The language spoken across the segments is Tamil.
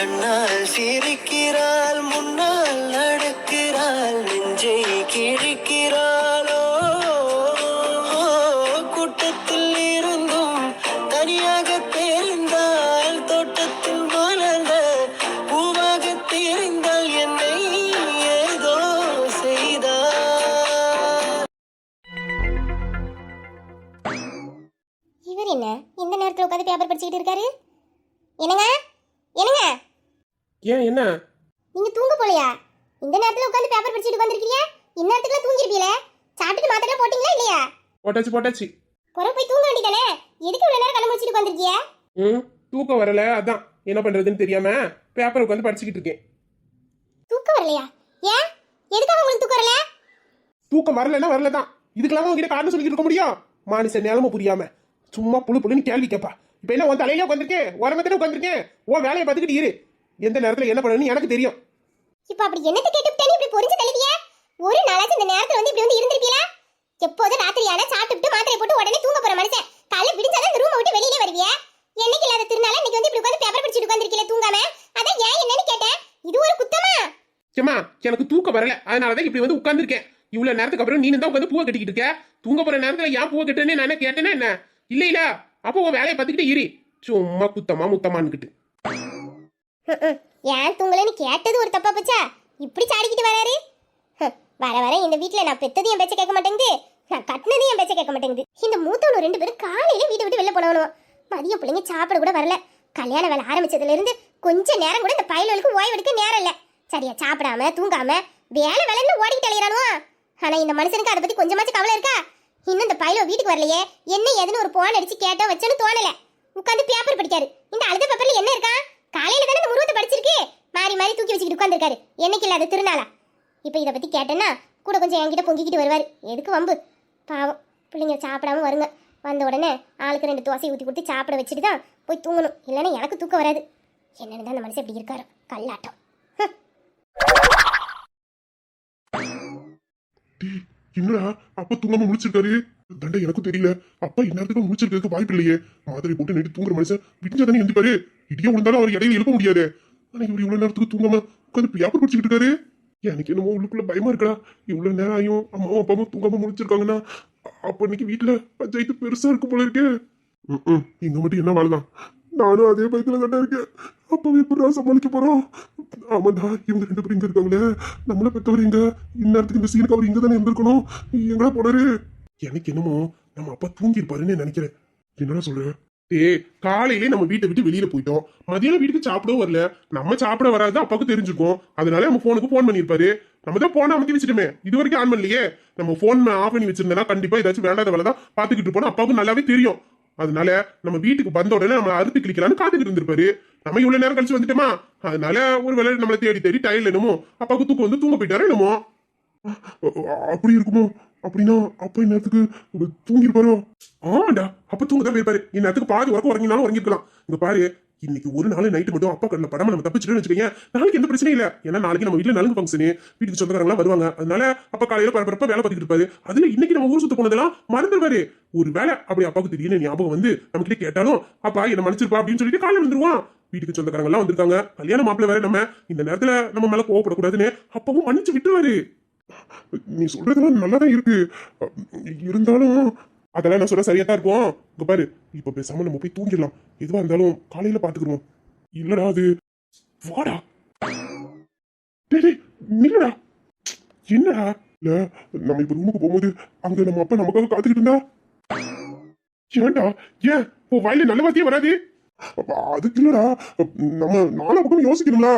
கண்ணால் சிரிக்கிறாள், முன்னால் நடக்கிறாள், நெஞ்சை கிழிக்கிறாளோ. கூட்டத்தில் இருந்தும் தனியாக தெரிந்தால், தோட்டத்தில் மலர்ந்த பூவாக தெரிந்தால், என்னை ஏதோ செய்தார். இவர் என்ன இந்த நேரத்தில் உட்காந்து பேப்பர் படிச்சுக்கிட்டு இருக்காரு? என்னங்க என்னங்க, ஏன் என்ன? நீங்க தூங்க போலையா? இந்த நேரத்துல உட்காந்து பேப்பர் படிச்சிட்டு உட்கார்ந்திருக்கீங்க. இந்நேரத்துக்குலாம் தூங்கிருப்பீல. சாப்பிட்டு மாத்திரை போட்டீங்களா இல்லையா? போட்டாச்சு. போற போய் தூங்க வேண்டியதானே. எதுக்கு இவ்வளவு நேரம் கண்ணு முடிச்சிட்டு உட்கார்ந்திருக்கீங்க? தூக்கம் வரல, அதான் என்ன பண்றதுன்னு தெரியாம பேப்பர் உட்காந்து படிச்சுக்கிட்டு இருக்கேன். தூக்கம் வரலையா? ஏன், எதுக்காக உங்களுக்கு தூக்கம் வரல? தூக்கம் வரலன்னா வரலதான். இதுக்கெல்லாம் உங்ககிட்ட காரணம் சொல்லிட்டு இருக்க முடியும்? மனுஷன் நிலம புரியாம சும்மா புழுன்னு கேள்வி கேப்பா. இப்ப என்ன உன் தலையில உட்காந்துருக்கேன், உரங்கத்தில உட்காந்துருக்கேன். உன் வேலையை பார்த்துக்கிட்டு இரு. எந்த நேரத்துல என்ன பண்ணணும்னு எனக்கு தெரியும். இப்ப அப்படி என்னத்தை கேட்டுட்டே இப்படி பொறிஞ்சு தள்ளுவிய? ஒரு நாளாச்சும் இந்த நேரத்துல வந்து இப்படி வந்து இருந்திருப்பீல? எப்போது ராத்திரியான சாப்பிட்டு மாத்திரை போட்டு உடனே தூங்க போற மனுஷன் காலைல விடிஞ்சாதான் இந்த ரூமை விட்டு வெளியிலே வருவிய. என்னைக்கு இல்லாத திருநாள இன்னைக்கு வந்து இப்படி உட்காந்து பேப்பர் படிச்சுட்டு உட்கார்ந்திருக்கீல தூங்காம. அதான் ஏன் என்னன்னு கேட்டேன். இது ஒரு குத்தமா? ஏமா, எனக்கு தூக்கம் வரல, அதனாலதான் இப்படி வந்து உட்கார்ந்துருக்கேன். இவ்வளவு நேரத்துக்கு அப்புறம் நீ தான் உட்காந்து பூவை கட்டிக்கிட்டு இருக்க. தூங்க போற நேரத்துல ஏன் பூவை கட்டுன்னு நான் கேட்டேன்னா என்ன? இல்ல அப்போ உன் வேலையை பார்த்துக்கிட்டு இரு. சும்மா குத்தமா முத்தமான்னுக்கிட்டு. ஏன் தூங்கலன்னு கேட்டது ஒரு தப்பா போச்சா? இப்படி சாடிக்கிட்டு வராரு. வர வர இந்த வீட்டுல நான் பெத்ததையும் பேச்ச கேட்க மாட்டேங்குது, நான் கட்டினதையும் பேச்ச கேட்க மாட்டேங்குது. இந்த மூத்தவனு ரெண்டு பேரும் காலையில வீட்டை விட்டு வெளில போனவனும். மதிய பிள்ளைங்க சாப்பிட கூட வரல. கல்யாண வேலை ஆரம்பிச்சதுல இருந்து கொஞ்ச நேரம் கூட இந்த பயலுக்கு ஓய்வெடுக்க நேரம் இல்ல. சரியா சாப்பிடாம தூங்காம வேலை வேலைன்னு ஓடிக்கிட்டு அலையிறானுவா. ஆனா இந்த மனுஷனுக்கு அதை பத்தி கொஞ்சமாச்சும் கவலை இருக்கா? இன்னும் இந்த பையலோ வீட்டுக்கு வரலையே, என்ன ஏதுன்னு ஒரு போன் அடிச்சு கேட்டோ வச்சேன்னு தோணல. உட்காந்து பேப்பர் படிக்காரு. இந்த அழுத பேப்பர்ல என்ன இருக்கா? காலையில தானே இந்த முருகத்தை படிச்சிருக்கு. மாறி மாறி தூக்கி வச்சுக்கிட்டு உட்காந்துருக்காரு. என்னைக்கு இல்லாத திருநாளா? இப்ப இதை பத்தி கேட்டேன்னா கூட கொஞ்சம் என்கிட்ட பொங்கிக்கிட்டு வருவாரு. எதுக்கு வம்பு? பாவம் பிள்ளைங்க சாப்பிடாம வருங்க. வந்த உடனே ஆளுக்கு 2 தோசை ஊற்றி கொடுத்து சாப்பிட வச்சுட்டு தான் போய் தூங்கணும். இல்லைன்னா எனக்கு தூக்கம் வராது. என்னன்னு தான் அந்த மனுஷன் இப்படி இருக்காரு, கல்லாட்டம். என்னடா அப்பா தூங்காம முடிச்சிருக்காரு? தண்டை எனக்கும் தெரியல. அப்பா இந்நேரத்துக்கு முடிச்சிருக்கிறதுக்கு வாய்ப்பு இல்லையே. மாத்திரை போட்டு நைட்டு தூங்குற மனுஷன் விடிஞ்சாதானே எழுந்திருப்பாரு. இடியே விழுந்தாலும் அவர் இடையில எழுப்ப முடியாது. ஆனா இவர் இவ்வளவு நேரத்துக்கு தூங்காம உட்காந்து பேப்பர் படிச்சுக்கிட்டு இருக்காரு. எனக்கு என்னமோ உள்ளுக்குள்ள பயமா இருக்கடா. இவ்வளவு நேரம் ஆயும் அம்மாவும் அப்பாவும் தூங்காம முடிச்சிருக்காங்கன்னா அப்ப இன்னைக்கு வீட்டுல பஞ்சாயத்து பெருசா இருக்கும் போல இருக்கே. இங்க மட்டும் என்ன வேலைதான்? நானும் அதே பயத்துல தானே இருக்கேன். அப்பவே எப்படா சமாளிக்க போறோம்? ஆமாண்டா, இவங்க 2 பேரும் இங்க இருக்காங்களே. நம்மள பெற்றவர் இங்க இந்நேரத்துக்கு இந்த சீனுக்கு அவர் இங்க தானே இருந்திருக்கணும். எங்கடா போனாரு? எனக்கு என்னமோ நம்ம அப்பா தூங்கி இருப்பாருன்னு நினைக்கிறேன். என்னடா சொல்ற? காலையிலே நம்ம வீட்டை விட்டு வெளியில போயிட்டோம். மதியம் வீட்டுக்கு சாப்பிடவும் வரல. நம்ம சாப்பிட வராது அப்பாவுக்கு தெரிஞ்சுக்கும். அதனால நம்ம போனுக்கு போன் பண்ணிருப்பாரு. நம்ம தான் போன அமர்த்தி வச்சுட்டுமே, இது வரைக்கும் ஆன் பண்ணலையே. நம்ம போன் ஆஃப் பண்ணி வச்சிருந்தா கண்டிப்பா ஏதாச்சும் வேண்டாத வேலை தான் பாத்துக்கிட்டு போனா அப்பாவுக்கு நல்லாவே தெரியும். அதனால நம்ம வீட்டுக்கு வந்த உடனே நம்ம அறுத்து கிளிக்கலான்னு காத்துக்கிட்டு இருந்திருப்பாரு. நம்ம இவ்வளவு நேரம் கழிச்சு வந்துட்டோமா, அதனால ஒரு வேலை நம்மளை தேடி டயர்ல என்னமோ அப்பாவுக்கு தூக்கம் வந்து தூங்க போயிட்டாரு என்னமோ. அப்படி இருக்குமோ? அப்படின்னா அப்பா இந்நேரத்துக்கு தூங்கிருப்பாரோ? ஆமாண்டா, அப்ப தூங்கதான் போயிருப்பாரு. இந்நேரத்துக்கு பாதி உறக்கம் உறங்கினாலும் உறங்கிருக்கலாம். இங்க பாரு, இன்னைக்கு ஒரு நாள் நைட்டு மட்டும் அப்பா கடல படாம நம்ம தப்பிச்சுட்டு வச்சுக்கோங்க, நாளைக்கு எந்த பிரச்சனையும் இல்ல. ஏன்னா நாளைக்கு நம்ம வீட்டுல நலுங்கு ஃபங்க்ஷனு, வீட்டுக்கு சொந்தக்காரங்க வருவாங்க. அதனால அப்பா காலையில பரப்பரப்ப வேலை பார்த்துட்டு இருப்பாரு. அதுல இன்னைக்கு நம்ம ஊர் சுத்த போனதெல்லாம் மறந்துடுவாரு. ஒரு வேலை அப்படி அப்பாவுக்கு திடீர்னு ஞாபகம் வந்து நம்ம கிட்ட கேட்டாலும் அப்பா என்ன மன்னிச்சிருப்பா அப்படின்னு சொல்லிட்டு காலையில வந்துருவான். வீட்டுக்கு சொந்தக்காரங்க எல்லாம் வந்திருக்காங்க, கல்யாண மாப்பிள்ள வேற. நம்ம இந்த நேரத்துல நம்ம மேல கோவப்படக்கூடாதுன்னு அப்பாவும் மன்னிச்சு விட்டுருவாரு. நீ சொல்றதெல்லாம் நல்லாதான் இருக்கு. இருந்தாலும் அதெல்லாம் நான் சொல்ல சரியா தான் இருக்கும். இங்க பாரு, இப்ப பேசாம நம்ம போய் தூங்கிடலாம். எதுவா இருந்தாலும் காலையில பாத்துக்கிறோம். இல்லடா அது. வாடா. நில்லடா. என்னடா? இல்ல, நம்ம இப்ப ரூமுக்கு போகும்போது அங்க நம்ம அப்பா நமக்காக காத்துக்கிட்டு இருந்தா ஏன்டா? ஏன் உன் வாயில நல்ல வார்த்தையே வராது? அதுக்கு இல்லடா, நம்ம நாலா பக்கம் யோசிக்கணும்ல.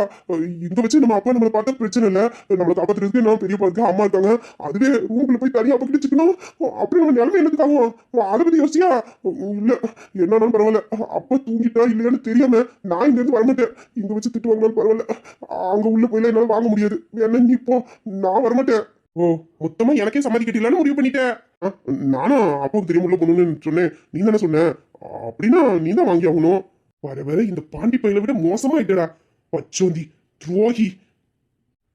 இங்க வச்சு நம்ம அப்பா நம்மளை பார்த்தா பிரச்சனை இல்லை, நம்மளை காப்பாத்துறதுக்கு நான் பெரியப்பா இருக்கு, அம்மா இருக்காங்க. அதுவே ரூமுக்குள்ள போய் தனியா அப்பா கிட்ட வச்சுக்கணும். அப்படி நம்ம நிலைமை என்னதுக்காகும்? அதை பத்தி யோசிச்சியா? இல்ல, என்னன்னாலும் பரவாயில்ல. அப்பா தூங்கிட்டா இல்லையான்னு தெரியாம நான் இங்க இருந்து வரமாட்டேன். இங்க வச்சு திட்டு வாங்கினாலும் பரவாயில்ல, அங்க உள்ள போயில என்னால வாங்க முடியாது. என்ன நீ இப்போ? நான் வரமாட்டேன். ஓ, மொத்தமா எனக்கே சம்மதி கட்டிடலான்னு முடிவு பண்ணிட்டேன். நானும் அப்பாவுக்கு தெரியுமுள்ள பொண்ணுன்னு சொன்னேன், நீ தானே சொன்ன. அப்படின்னா நீ தான் வாங்கி ஆகணும். வர வர இந்த பாண்டி பையனை விட மோசமா ஆயிட்டடா. பச்சோந்தி, துரோகி.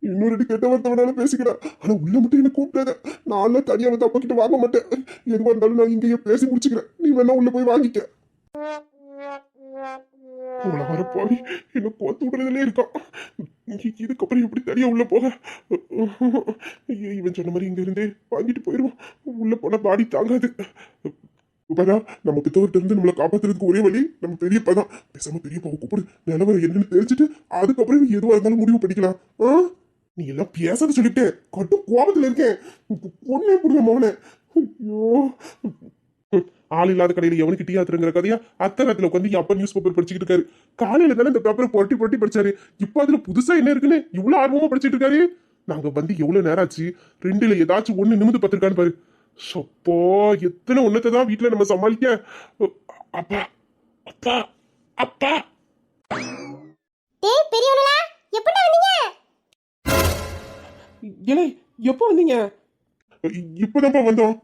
இன்னொரு கெட்ட வார்த்தை வேணாலும் பேசிக்கிறேன், ஆனா உள்ள மட்டும் என்ன கூப்பிடாத. நான் தனியா வந்து அப்பா கிட்ட வாங்க மாட்டேன். எதுவா இருந்தாலும் நான் இங்கேயே பேசி முடிச்சுக்கிறேன். நீ வேணா உள்ள போய் வாங்கிக்க. உள்ள வர போய் என்ன கோத்து விடுறதுல இருக்கான். இதுக்கப்புறம் எப்படி தனியா உள்ள போக? இவன் சொன்ன மாதிரி இங்க இருந்தே வாங்கிட்டு போயிருவோம். உள்ள போனா பாடி தாங்காது. உபதா, நம்ம பித்தவர்கிட்ட இருந்து நம்மளை காப்பாத்துறதுக்கு ஒரே வழி நம்ம பெரியப்பா தான். பேசாம பெரியப்பாவை கூப்பிடு, நிலவரம் என்னன்னு தெரிஞ்சுட்டு அதுக்கப்புறம் எதுவா இருந்தாலும் முடிவு பண்ணிக்கலாம். நீ எல்லாம் பேசாத சொல்லிட்டேன். கட்டும் கோபத்துல இருக்கேன். பொண்ணே புடுங்க மோனே. ஐயோ, ஆள் இல்லாத கடையில எவனுக்கு டீ ஆத்துறங்கிற கதையா அத்தரத்துல உட்காந்து அப்பா நியூஸ் பேப்பர் படிச்சுக்கிட்டு இருக்காரு. காலையில தானே இந்த பேப்பரை புரட்டி புரட்டி படிச்சாரு. இப்ப அதுல புதுசா என்ன இருக்குன்னு இவ்வளவு ஆர்வமா படிச்சுட்டு இருக்காரு. நாங்க வந்து எவ்வளவு நேரம் ஆச்சு, ரெண்டுல ஏதாச்சும் ஒண்ணு நிமிந்து பத்திருக்கான்னு பாரு. சப்போ, எத்தனை ஒன்னத்தை தான் வீட்டுல நம்ம சமாளிக்க. அப்பா அப்பா அப்பா. டேய் பெரியவங்களா, எப்படா வந்தீங்க? ஏலே, எப்போ வந்தீங்க? இப்பதான்ப்பா வந்தோம்.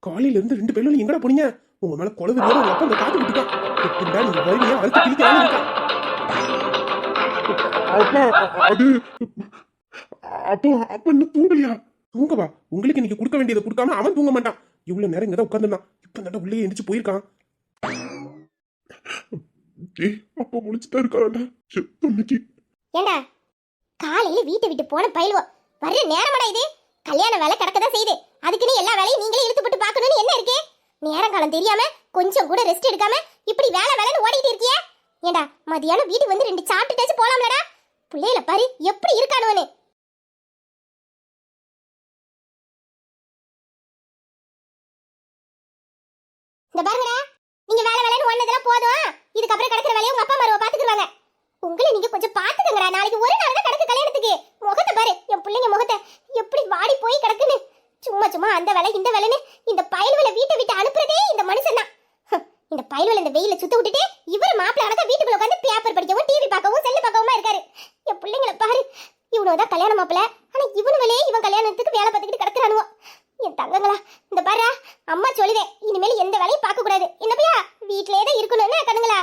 காலையில இருந்து 2 பேரும் எங்கடா போனீங்க? உங்க மேல குழந்தை வேற உங்க அப்பா அந்த காத்து விட்டுட்டான். எப்படிடா நீங்க வருவீங்க? அறுத்து கிழிக்கலாம்னு இருக்கான். அப்பா அது அப்பா அப்பா இன்னும் தூங்கலையா? தூங்கவா? உங்களுக்கு இன்னைக்கு கொடுக்க வேண்டியதை கொடுக்காம அவன் தூங்க மாட்டான். இவ்வளவு நேரம் இங்கதான் உட்காந்துருந்தான். இப்ப நல்லா உள்ளே எந்திரிச்சு போயிருக்கான். அப்பா முடிச்சுதான் இருக்காராண்டா. இன்னைக்கு ஏண்டா, காலையில வீட்டை விட்டு போன பயிலுவோ வர்ற நேரமாடா இது? கல்யாண வேலை கிடக்கதான் செய்யுது. அதுக்குன்னு எல்லா வேலையும் நீங்களே இழுத்துப்பட்டு பார்க்கணும்னு என்ன இருக்கு? நேரம் காலம் தெரியாம கொஞ்சம் கூட ரெஸ்ட் எடுக்காம இப்படி வேலை வேலைன்னு ஓடிட்டு இருக்கிய. ஏண்டா, மதியானம் வீட்டுக்கு வந்து 2 சாப்பிட்டுட்டாச்சு போலாம்லடா. பிள்ளையில பாரு எப்படி இருக்கானுவனு. இந்த பாருங்கடா, நீங்க வேலை வேலைன்னு ஓடுனதெல்லாம் போதும். இதுக்கப்புறம் கிடக்கிற வேலையை உங்க அப்பா மருவ பாத்துக்குவாங்க. உங்களை நீங்க கொஞ்சம் பாத்துக்கங்கடா. நாளைக்கு ஒரு நாள் தான் கிடக்கு கல்யாணத்துக்கு. முகத்தை பாரு, என் பிள்ளைங்க முகத்தை எப்படி வாடி போய் கிடக்குன்னு. சும்மா சும்மா அந்த வேலை இந்த வேலைன்னு இந்த பயல்வலை வீட்டை விட்டு அனுப்புறதே இந்த மனுஷன் தான். இந்த பயல்வலை இந்த வெயில சுத்த விட்டுட்டு இவர் மாப்பிள்ள அடக்க வீட்டுக்குள்ள உட்காந்து பேப்பர் படிக்கவும் டிவி பார்க்கவும் செல்லு பார்க்கவும் இருக்காரு. என் பிள்ளைங்களை பாரு, இவனோதான் கல்யாண மாப்பிள்ள. ஆனா இவனுவலே இவன் கல்யாணத்துக்கு வேலை பார்த்துக்கிட்டு கிடக்குறானுவோ. என் தங்கங்களா, இந்த பாரு, அம்மா சொல்லுவேன், இனிமேல் எந்த வேலையும் பார்க்க கூடாது. என்னப்பையா வீட்டிலே தான் இருக்கணும்னு கண்ணுங்களா?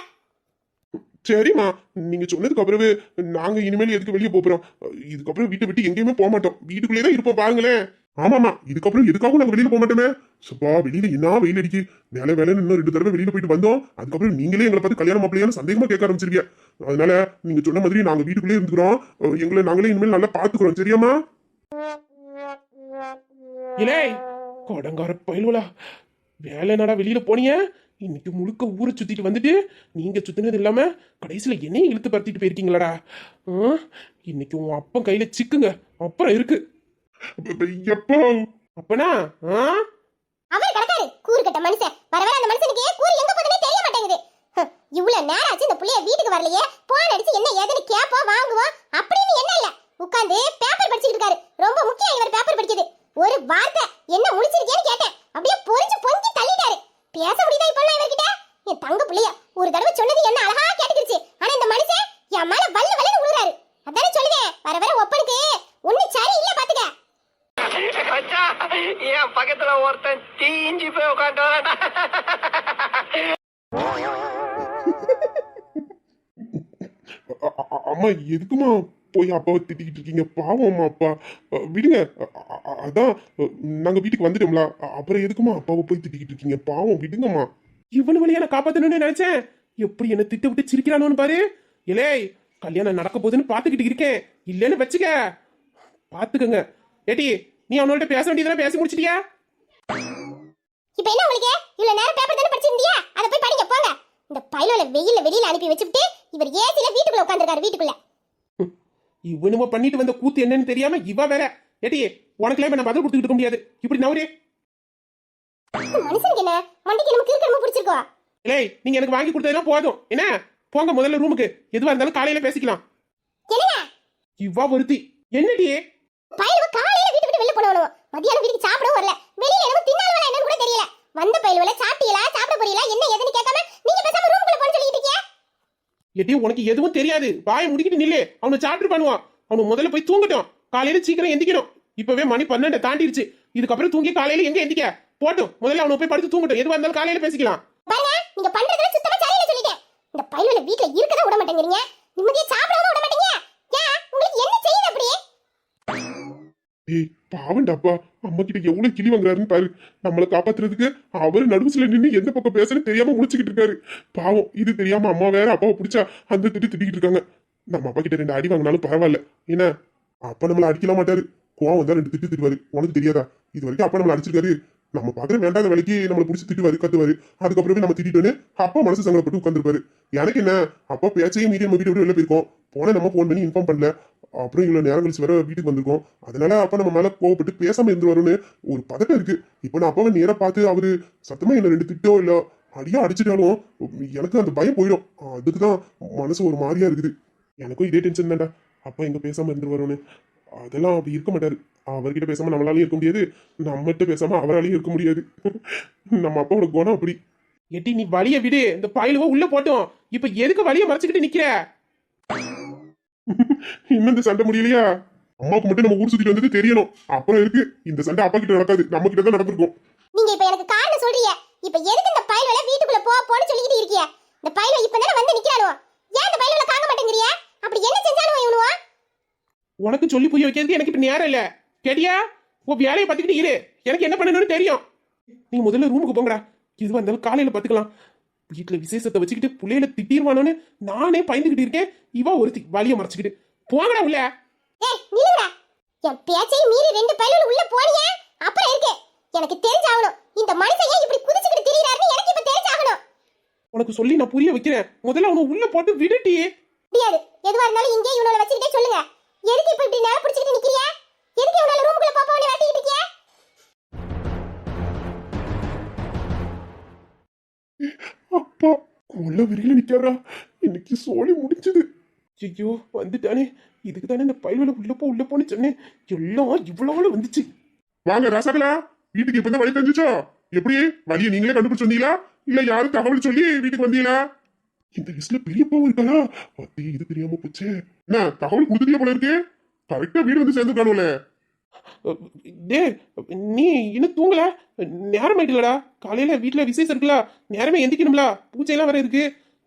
சரிம்மா, நீங்க சொன்னதுக்கு அப்புறமே நாங்க இனிமேல் எதுக்கு வெளியே போறோம்? இதுக்கப்புறம் வீட்டை விட்டு எங்கேயுமே போக மாட்டோம். வீட்டுக்குள்ளே தான் இருப்போம். பாருங்களேன். ஆமாமா, இதுக்கப்புறம் எதுக்காகவும் நாங்க வெளியில போக மாட்டோமே. சப்பா, வெளியில என்ன வெயில் அடிக்கு. வேலை வேலைன்னு இன்னும் 2 தடவை வெளியில போயிட்டு வந்தோம். அதுக்கப்புறம் நீங்களே எங்களை பார்த்து கல்யாணம் மாப்பிள்ளையான்னு சந்தேகமா கேட்க ஆரம்பிச்சிருக்கீங்க. அதனால நீங்க சொன்ன மாதிரி நாங்க வீட்டுக்குள்ளே இருந்துக்கிறோம். எங்களை நாங்களே இனிமேல் நல்லா பாத்துக்கிறோம். சரியாமா? இலே, கொடங்கார பயல்வலா, வேலை நடா வெளியில போனீங்க. இன்னைக்கு முழுக்க ஊரை சுத்திட்டு வந்துட்டு நீங்க சுத்தினது இல்லாம கடைசியில என்னையும் இழுத்து பறத்திட்டு போயிருக்கீங்களாடா. இன்னைக்கு உன் அப்பன் கையில சிக்குங்க. அப்புறம் இருக்கு எப்போ அப்பனா? அவர் கடக்காரு கூறு கட்ட மனுஷன். வரவர அந்த மனுஷனுக்கு கூறு எங்க போகுதுன்னே தெரிய மாட்டேங்குது. இவ்வளவு நேரம் ஆச்சு இந்த புள்ளைய வீட்டுக்கு வரலையே. போன் அடிச்சு என்ன ஏதுன்னு கேப்போம் வாங்குவோம் அப்படின்னு என்ன இல்ல. உட்கார்ந்து பேப்பர் படிச்சிட்டு இருக்காரு. ரொம்ப முக்கியம் இவர் பேப்பர் படிக்கிறது. ஒரு வார்த்தை என்ன முடிச்சிருக்கேன்னு கேட்டேன். அப்படியே பொறிஞ்சு பொங்கி தள்ளிட்டாரு. பேச முடியுதா இப்பெல்லாம் இவர்கிட்ட? என் தங்க புள்ளைய ஒரு தடவை சொன்னது என்ன அழகா கேட்டுக்கிடுச்சு. ஆனா இந்த மனுஷன் என் மேல வல்ல வல்லன்னு உழுறாரு. அதானே சொல்லுவேன், வர வர ஒப்பனுக்கு ஒண்ணு சரி இல்ல பாத்துக்க. என் பக்கத்துல ஒருத்தன் தீஞ்சு போய் உட்காந்து. அம்மா, எதுக்குமா போய் அப்பாவை திட்டிக்கிட்டு இருக்கீங்க? பாவம் அம்மா. அப்பா விடுங்க. அதான் நாங்க வீட்டுக்கு வந்துட்டோம்ல, அப்புறம் எதுக்குமா அப்பாவை போய் திட்டிக்கிட்டு இருக்கீங்க? பாவம், விடுங்கம்மா. இவனு வழியா நான் காப்பாத்தணும்னு நினைச்சேன். எப்படி என்ன திட்ட விட்டு சிரிக்கிறானு பாரு. இலே, கல்யாணம் நடக்க போகுதுன்னு பாத்துக்கிட்டு இருக்கேன். இல்லன்னு வச்சுக்க, பாத்துக்கங்க. ஏட்டி, நீ அவனோட பேச வேண்டியதெல்லாம் பேசி முடிச்சிட்டியா? இப்போ என்ன உங்களுக்கு? இவ்வளவு நேரம் பேப்பர் தானே படிச்சிருந்தியா? அத போய் படிங்க போங்க. இந்த பையலோல வெயில்ல வெளியில அனுப்பி வச்சிட்டு இவர் ஏசில வீட்டுக்குள்ள உட்கார்ந்திருக்காரு. வீட்டுக்குள்ள இவனுமோ பண்ணிட்டு வந்த கூத்து என்னன்னு தெரியாம இவ வேற. ஏட்டி, உனக்குலாம் இப்ப நான் பதில் கொடுத்துட்டு இருக்க முடியாது. இப்படி நவரே. மனுஷனுக்கு என்ன மண்டிக்கு நமக்கு இருக்கணும் பிடிச்சிருக்கோ? இலே, நீங்க எனக்கு வாங்கி கொடுத்ததெல்லாம் போதும். என்ன, போங்க முதல்ல ரூமுக்கு. எதுவா இருந்தாலும் காலையில பேசிக்கலாம். என்னங்க இவா ஒருத்தி என்னடி? பையலோ காலையில வீட்டு விட்டு வெளிய போனவனோ மதியானம் வீட்டுக்கு சாப்பிடவும் வரல. வெளியில என்னமோ தின்னாலவல என்னன்னு கூட தெரியல. வந்த பையலோல சாப்பிட்டீங்களா சாப்பிட போறீங்களா என்ன ஏதுன்னு கேட்காம நீங்க பேசாம ரூமுக்குள்ள போன்னு சொல்லிட்டு இருக்கீங்க. ஏட்டி, உனக்கு எதுவும் தெரியாது. வாயை முடிக்கிட்டு நில்லு. அவனை சாப்பிட்டு பண்ணுவான். அவனு முதல்ல போய் தூங்கட்டும். காலையில சீக்கிரம் எந்திக்கணும். இப்பவே மணி 12 தாண்டிருச்சு. இதுக்கப்புறம் தூங்கி காலையில எங்க எந்திக்க போட்டும். முதல்ல அவனை போய் படுத்து தூங்கட்டும். எதுவா இருந்தாலும் காலையில பேசிக்கலாம். பாருங்க, நீங்க பண்றதுல சுத்தமா சரியில்லை சொல்லிட்டேன். இந்த பையலோல வீட்ல இருக்கத விட மாட்டேங்கறீங்க. நிம்மதியா சாப்பிடவும் விட மாட்டீங்க. ஏன் உங்களுக்கு என்ன செய்யுது அப்படி? ஏய், பாவண்டாப்பா, அம்மா கிட்ட எவ்வளவு கிளி வாங்குறாருன்னு பாரு. நம்மளை காப்பாத்துறதுக்கு அவரு நடுவுல நின்று எந்த பக்கம் பேசுன்னு தெரியாம முடிச்சுக்கிட்டு இருக்காரு. பாவம், இது தெரியாம அம்மா வேற அப்பாவை பிடிச்சா அந்த திட்டிக்கிட்டு இருக்காங்க. நம்ம அப்பா கிட்ட 2 அடி வாங்கினாலும் பரவாயில்ல. ஏன்னா அப்பா நம்மள அடிக்கலாம் மாட்டாரு. கோவம் வந்தா 2 திட்டு திட்டுவாரு. உனக்கு தெரியாதா? இது வரைக்கும் அப்பா நம்மள அடிச்சிருக்காரு. நம்ம பாக்குற வேண்டாத வேலைக்கு நம்மளை பிடிச்சி திட்டுவாரு, கத்துவாரு. அதுக்கப்புறமே நம்ம திட்டோன்னு அப்பா மனசு சங்கடப்பட்டு உட்காந்துருப்பாரு. எனக்கு என்ன, அப்பா பேச்சையும் மீறி நம்ம வீட்டை விட்டு வெளில போயிருக்கோம். போன நம்ம போன் பண்ணி இன்ஃபார்ம் பண்ணல. அப்புறம் இவ்வளவு நேரம் கழிச்சு வர வீட்டுக்கு வந்திருக்கோம். அதனால அப்பா நம்ம மேல கோவப்பட்டு பேசாம இருந்துருவாருன்னு ஒரு பதட்டம் இருக்கு. இப்போ நான் அப்பாவை நேரா பார்த்து அவரு சத்தமா என்ன 2 திட்டோ இல்ல அடியா அடிச்சிட்டாலும் எனக்கு அந்த பயம் போயிடும். அதுக்குதான் மனசு ஒரு மாதிரியா இருக்குது. எனக்கும் இதே டென்ஷன் தான்டா, அப்பா எங்க பேசாம இருந்துருவாருன்னு. அதெல்லாம் அப்படி இருக்க மாட்டாரு. அவர்கிட்ட பேசாம நம்மளாலையும் இருக்க முடியாது, நம்மகிட்ட பேசாம அவராலையும் இருக்க முடியாது. நம்ம அப்பாவோட குணம் அப்படி. எட்டி நீ வழிய விடு, இந்த பாயிலுவோ உள்ள போட்டோம். இப்ப எதுக்கு வழிய மறைச்சுக்கிட்டு நிக்கிற? இன்னும் இந்த சண்டை முடியலையா? அம்மாவுக்கு மட்டும் நம்ம ஊர் சுத்திட்டு வந்தது தெரியணும். அப்புறம் இருக்கு இந்த சண்டை அப்பா கிட்ட நடக்காது, நம்ம கிட்ட தான் நடந்திருக்கும். நீங்க இப்ப எனக்கு காரணம் சொல்றீங்க. இப்ப எதுக்கு இந்த பயல்வல வீட்டுக்குள்ள போன்னு சொல்லிட்டு இருக்கீங்க? இந்த பயல்வ இப்பதானே வந்து நிக்கிறானோ, ஏன் இந்த பயல்வல காங்க மாட்டேங்கறியா? அப்படி என்ன செஞ்சாலும் இவனுவா? உனக்கு சொல்லி புரிய வைக்கிறதுக்கு எனக்கு இப்ப நேரம் இல்ல. கேட்டியா? உன் வேலையை பார்த்துக்கிட்டு இரு, எனக்கு என்ன பண்ணணும்னு தெரியும். நீ முதல்ல ரூமுக்கு போங்கடா. எதுவா இருந்தாலும் காலையில பாத்துக்கலாம். வீட்டுல விசேஷத்தை வச்சுக்கிட்டு புள்ளையில திட்டிடுவானோன்னு நானே பயந்துகிட்டு இருக்கேன். இவா ஒருத்தி வழிய மறைச்சுக்கிட்டு போங்கடா உள்ள. ஏய் நில்லுடா. என் பேச்சையும் மீறி 2 பயல்வல உள்ள போனியே, அப்புறம் இருக்கு எனக்கு தெரிஞ்சாகணும். இந்த மனுஷன் ஏன் இப்படி குதிச்சுக்கிட்டு திரியறாருன்னு எனக்கு இப்ப தெரிஞ்சாகணும். உனக்கு சொல்லி நான் புரிய வைக்கிறேன். முதல்ல அவனை உள்ள போட்டு விடுட்டி. முடியாது. எதுவா இருந்தாலும் இங்கே இவனோட வச்சுக்கிட்டே சொல்லுங்க. எதுக்கு இப்ப இப்படி நேரா பிடிச்சிட்டு நிக்கிறியா? எதுக்கு இவனோட ரூமுக்குள்ள போன்னு வாட்டிட்டு இருக்கியா? அப்பா கொல்ல வெறியில நிக்காரா. இன்னைக்கு சோழி முடிஞ்சது. ஐயோ வந்துட்டானே. இதுக்கு தானே இந்த பயல்வல உள்ள போன்னு சொன்னேன். எல்லாம் இவ்வளவு வந்துச்சு. வாங்க ராசாக்களா, வீட்டுக்கு இப்பதான் வழி தெரிஞ்சுச்சோ? எப்படி வழியை நீங்களே கண்டுபிடிச்சு வந்தீங்களா, இல்ல யாரும் தகவல் சொல்லி வீட்டுக்கு வந்தீங்களா? இந்த லிஸ்ட்ல பெரியப்பாவும் இருக்காளா? அதே இது தெரியாம போச்சே. என்ன தகவல் கொடுத்துட்டே போல இருக்கு. கரெக்டா வீடு வந்து சேர்ந்துருக்கானுல. டே நீ இன்னும் தூங்கல? நேரம் ஆயிட்டுலடா. காலையில வீட்டுல விசேஷம் இருக்குல்ல, நேரமே எந்திக்கணும்ல, பூஜையெல்லாம் வேற இருக்கு.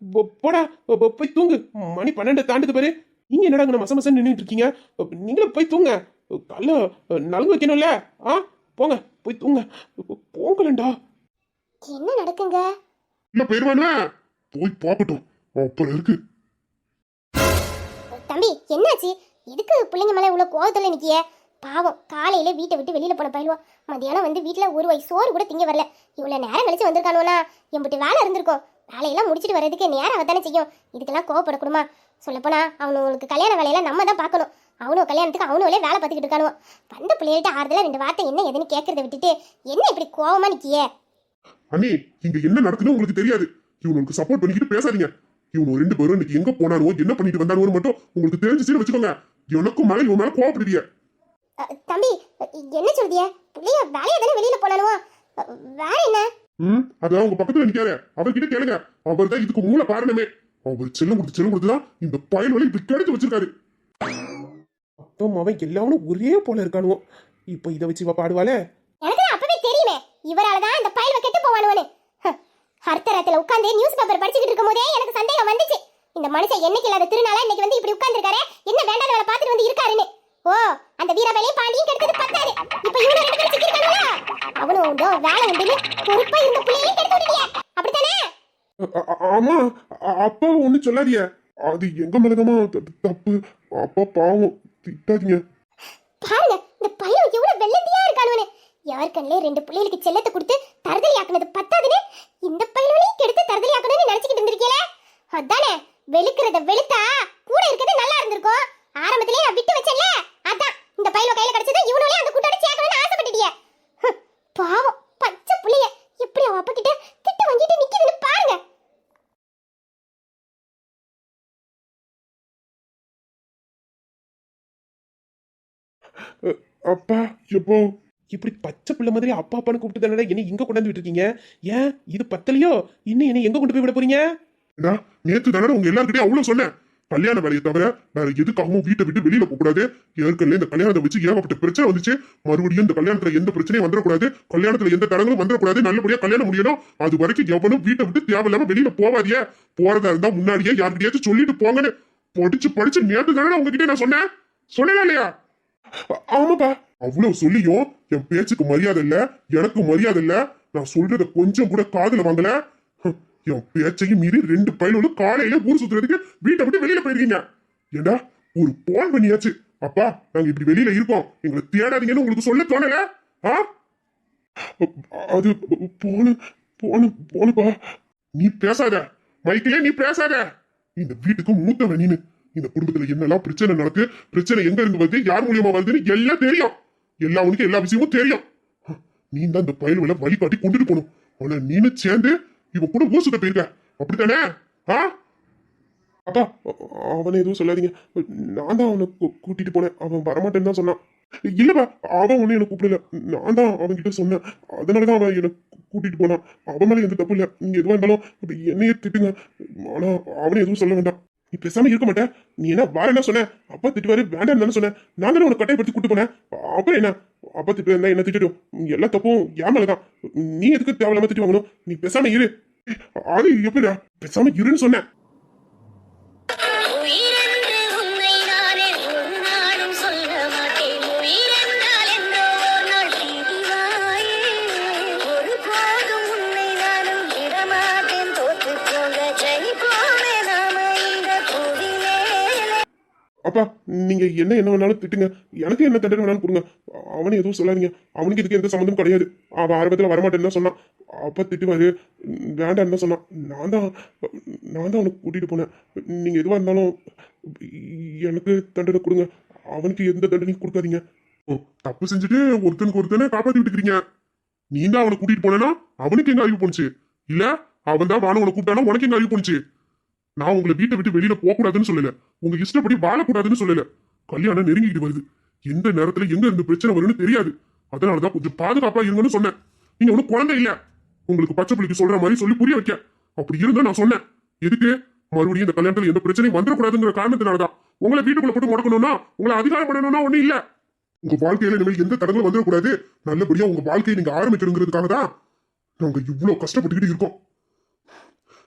போடா போய் தூங்கு. மணி 12 தாண்டுது பாரு. நீங்க என்னடா இங்க மசம் நின்றுட்டு இருக்கீங்க? நீங்களும் போய் தூங்க. காலைல நலுங்கு வைக்கணும்ல. போங்க போய் தூங்க. போங்கலண்டா. என்ன நடக்குங்க? இல்ல போயிருவானே, போய் பார்க்கட்டும் அப்புறம் இருக்கு. தம்பி என்னாச்சு? எதுக்கு பிள்ளைங்க மேல இவ்வளவு கோவத்துல நிக்கிய? பாவம், காலையில வீட்டை விட்டு வெளியில போன பயிலுவா. மதியானம் வந்து வீட்டுல ஒரு வயசு சோறு கூட திங்க வரல. இவ்வளவு நேரம் கழிச்சு வந்திருக்கானுவனா எம்பிட்டு வேலை இருந்திருக்கும். வேலையெல்லாம் முடிச்சிட்டு வர்றதுக்கு நேரம் அவதானே செய்யும். இதுக்கெல்லாம் கோவப்படக்கூடுமா? சொல்லப்போனா அவனுக்கு கல்யாண வேலையெல்லாம் நம்ம தான் பார்க்கணும். அவனும் கல்யாணத்துக்கு அவனுங்களே வேலை பார்த்துக்கிட்டு இருக்கானுவோ. வந்த பிள்ளைகிட்ட ஆறுதலா 2 வார்த்தை என்ன எதுன்னு கேட்கறத விட்டுட்டு என்ன இப்படி கோவமா நிக்கிய? அண்ணி, இங்க என்ன நடக்குன்னு உங்களுக்கு தெரியாது. இவனுக்கு சப்போர்ட் பண்ணிக்கிட்டு பேசாதீங்க. இவனு 2 பேரும் இன்னைக்கு எங்க போனானோ என்ன பண்ணிட்டு வந்தானோ மட்டும் உங்களுக்கு தெரிஞ்சுச்சுன்னு வச்சுக்கோங்க. எனக்கும் மேல இவன் மேல கோவப்படுவீங்க. தம்பி என்ன சொல்றிய? பிள்ளைய வேலையா தானே வெளியில போனானுவோ, வேற என்ன? அதான் உங்க பக்கத்துல நிக்காரு, அவர்கிட்ட கேளுங்க. அவர் தான் இதுக்கு மூல காரணமே. அவர் செல்லம் கொடுத்துதான் இந்த பயல் வழி இப்படி கிடைத்து வச்சிருக்காரு. அப்போ அவன் எல்லாரும் ஒரே போல இருக்கானுவோ. இப்போ இதை வச்சு இவ பாடுவாளே. எனக்கு அப்பவே தெரியுமே இவராலதான் இந்த பயல்வ கெட்டு போவானுவனு. அர்த்தராத்துல உட்கார்ந்து நியூஸ் பேப்பர் படிச்சுக்கிட்டு இருக்கும்போதே எனக்கு சந்தேகம் வந்துச்சு. இந்த மனுஷன் என்னைக்கு இல்லாத திருநாளா இன்னைக்கு வந்து இப்படி உட்கார்ந்துருக்காரு, என்ன வேண்டாத வேலை பார்த்துட்டு வந்து இருக்காருன்னு. ஓ, அந்த வீரவேலையும் பாண்டியும் கெடுத்தது பத்தாது. இப்போ இவனு 2 பேரும் சிக்கிருக்கானுல, அவனும் உண்டோ வேலை உண்டுன்னு பொறுப்பா இருந்த பிள்ளையையும் கெடுத்து விட்டுட்டியா, அப்படித்தானே? ஆமா, அப்பா ஒண்ணு சொல்லாதீங்க. அது எங்க மேலதாமா தப்பு. அப்பா பாவம், திட்டாதீங்க. பாருங்க இந்த பையன் எவ்வளவு வெள்ளந்தியா இருக்கானுவனு. யார் கண்ணிலே 2 பிள்ளைகளுக்கு செல்லத்தை கொடுத்து தரதலி ஆக்குனது பத்தாதுன்னு இந்த பையனையும் கெடுத்து தரதலி ஆக்கணும்னு நினைச்சுக்கிட்டு இருந்திருக்கீங்களே. அதானே, வெளுக்கிறத வெளுத்தா கூட இருக்கிறது நல்லா இருந்திருக்கும். ஆரம்பத்திலே நான் விட்டு வச்சேன்ல, அதான் இந்த பையனோ கையில கிடைச்சது இவனோட அந்த கூட்டோட சேர்க்கணும்னு ஆசைப்பட்டுட்டியே. பாவம் பச்சை புள்ளைய எப்படி அவ அப்பா கிட்ட திட்டு வாங்கிட்டு நிக்குதுன்னு பாருங்க. அப்பா எப்போ இப்படி பச்சை பிள்ளை மாதிரி அப்பா அப்பான்னு கூப்பிட்டு தானே என்ன இங்க கொண்டாந்து விட்டுருக்கீங்க? ஏன் இது பத்தலையோ? இன்னும் என்ன எங்க கொண்டு போய் விட போறீங்க? நேத்து தானே உங்க எல்லாருக்கிட்டையும் அவ்வளவு சொன்னேன். கல்யாண வேலையை தவிர வேற எதுக்காகவும் வீட்டை விட்டு வெளியில போக கூடாது. ஏற்கனவே இந்த கல்யாணத்தை வச்சு ஏகப்பட்ட பிரச்சனை வந்துச்சு. மறுபடியும் இந்த கல்யாணத்துல எந்த பிரச்சனையும் வந்துடக்கூடாது, கல்யாணத்துல எந்த தடங்களும் வந்துடக்கூடாது, நல்லபடியா கல்யாணம் முடியணும். அது வரைக்கும் எவனும் வீட்டை விட்டு தேவையில்லாம வெளியில போவாதிய. போறதா இருந்தா முன்னாடியே யாருக்கிட்டையாச்சும் சொல்லிட்டு போங்கன்னு படிச்சு நேத்து தானே உங்ககிட்ட நான் சொன்னேன் இல்லையா? ஆமாப்பா, அவ்வளவு சொல்லியும் என் பேச்சுக்கு மரியாதை இல்ல, எனக்கு மரியாதை இல்ல. நான் சொல்றத கொஞ்சம் கூட காதுல வாங்கல. என் பேச்சையும் மீறி 2 பயலும் காலையில ஊர் சுத்துறதுக்கு வீட்டை விட்டு வெளியில போயிருக்கீங்க. ஏண்டா ஒரு போன் பண்ணியாச்சு, அப்பா நாங்க இப்படி வெளியில இருக்கோம், எங்களை தேடாதீங்கன்னு உங்களுக்கு சொல்ல தோணல? ஆ? அது போன போன போனப்பா. நீ பேசாத, மைக்கிலே நீ பேசாத. இந்த வீட்டுக்கு மூத்தவன் நீனு. இந்த குடும்பத்துல என்னெல்லாம் பிரச்சனை நடக்கு, பிரச்சனை எங்க இருந்து வருது, யார் மூலியமா வருதுன்னு எல்லாம் தெரியும். உனக்கு எல்லா விஷயமும் தெரியும். நீ தான் இந்த பயலுகளை வழிகாட்டி கொண்டுட்டு போகணும். ஆனா நீனு சேர்ந்து இவன் கூட ஊர் சுத்த போயிருக்க, அப்படித்தானே? ஆ? அப்பா அவனை எதுவும் சொல்லாதீங்க. நான் தான் அவனை கூட்டிட்டு போனேன். அவன் வரமாட்டேன்னு தான் சொன்னான். இல்லப்பா, அவன் ஒன்னும் எனக்கு கூப்பிடல. நான் தான் அவன்கிட்ட சொன்னேன். அதனாலதான் அவன் என்னை கூட்டிட்டு போனான். அவன் மேல எந்த தப்பு இல்ல. நீங்க எதுவா இருந்தாலும் என்னையே திட்டுங்க. ஆனா அவனை எதுவும் சொல்ல வேண்டாம். நீ பேசாம இருக்க மாட்டேன். நீ என்ன வேற என்ன சொன்ன? அப்பா திட்டுவாரு, வேண்டாம் தானே சொன்னேன். நான் தானே உனக்கு கட்டாயப்படுத்தி கூட்டு போனேன். அப்புறம் என்ன? அப்பா திட்டு இருந்தா என்ன திட்டும்? எல்லா தப்பும் என் மேலதான். நீ எதுக்கு தேவையில்லாம திட்டு வாங்கணும்? நீ பேசாம இரு. அது எப்படிடா? பேசாம இருன்னு சொன்னேன். உயிரென்று உன்னை நானே ஒரு நாளும் சொல்ல மாட்டேன். உயிரென்றால் என்றோ ஒரு நாள் பிரிவாயே. ஒருபோதும் உன்னை நானும் விடமாட்டேன். தோற்று போக ஜெயிப்போமே நாம இந்த புவியிலே. அப்பா நீங்க என்ன வேணாலும் திட்டுங்க. எனக்கு என்ன தண்டனை வேணாலும் கொடுங்க. அவனை எதுவும் சொல்லாதீங்க. அவனுக்கு இதுக்கு எந்த சம்மந்தமும் கிடையாது. அவன் ஆரம்பத்துல வரமாட்டேன்னு தான் சொன்னான். அப்பா திட்டுவாரு, வேண்டான்னு தான் சொன்னான். நான் தான் அவனுக்கு கூட்டிட்டு போனேன். நீங்க எதுவா இருந்தாலும் எனக்கு தண்டனை கொடுங்க. அவனுக்கு எந்த தண்டனையும் கொடுக்காதீங்க. தப்பு செஞ்சுட்டு ஒருத்தனுக்கு ஒருத்தனை காப்பாத்தி விட்டுக்கிறீங்க. நீ தான் அவனை கூட்டிட்டு போனா அவனுக்கு எங்க அறிவு போனுச்சு? இல்ல அவன் தான் வான உன கூப்பிட்டானா உனக்கு எங்க அறிவு போனுச்சு? நான் உங்களை வீட்டை விட்டு வெளியில போக கூடாதுன்னு சொல்லல, உங்க இஷ்டப்படி வாழக்கூடாதுன்னு சொல்லல. கல்யாணம் நெருங்கிட்டு வருது. எந்த நேரத்துல எங்க இருந்து பிரச்சனை வரும்னு தெரியாது. அதனாலதான் கொஞ்சம் பாதுகாப்பா இருங்கன்னு சொன்னேன். நீங்க ஒன்னும் குழந்தை இல்ல, உங்களுக்கு பச்சை பிள்ளைக்கு சொல்ற மாதிரி சொல்லி புரிய வைக்க. அப்படி இருந்தா நான் சொன்னேன். எதுக்கு மறுபடியும் இந்த கல்யாணத்துல எந்த பிரச்சனையும் வந்துடக்கூடாதுங்கிற காரணத்தினாலதான். உங்களை வீட்டுக்குள்ள போட்டு முடக்கணும்னா, உங்களை அதிகாரம் பண்ணணும்னா ஒண்ணு இல்ல. உங்க வாழ்க்கையில இனிமேல் எந்த தடங்களும் வந்துடக்கூடாது, நல்லபடியா உங்க வாழ்க்கையை நீங்க ஆரம்பிக்கணுங்கிறதுக்காக தான் நாங்க இவ்வளவு கஷ்டப்பட்டுக்கிட்டு இருக்கோம்.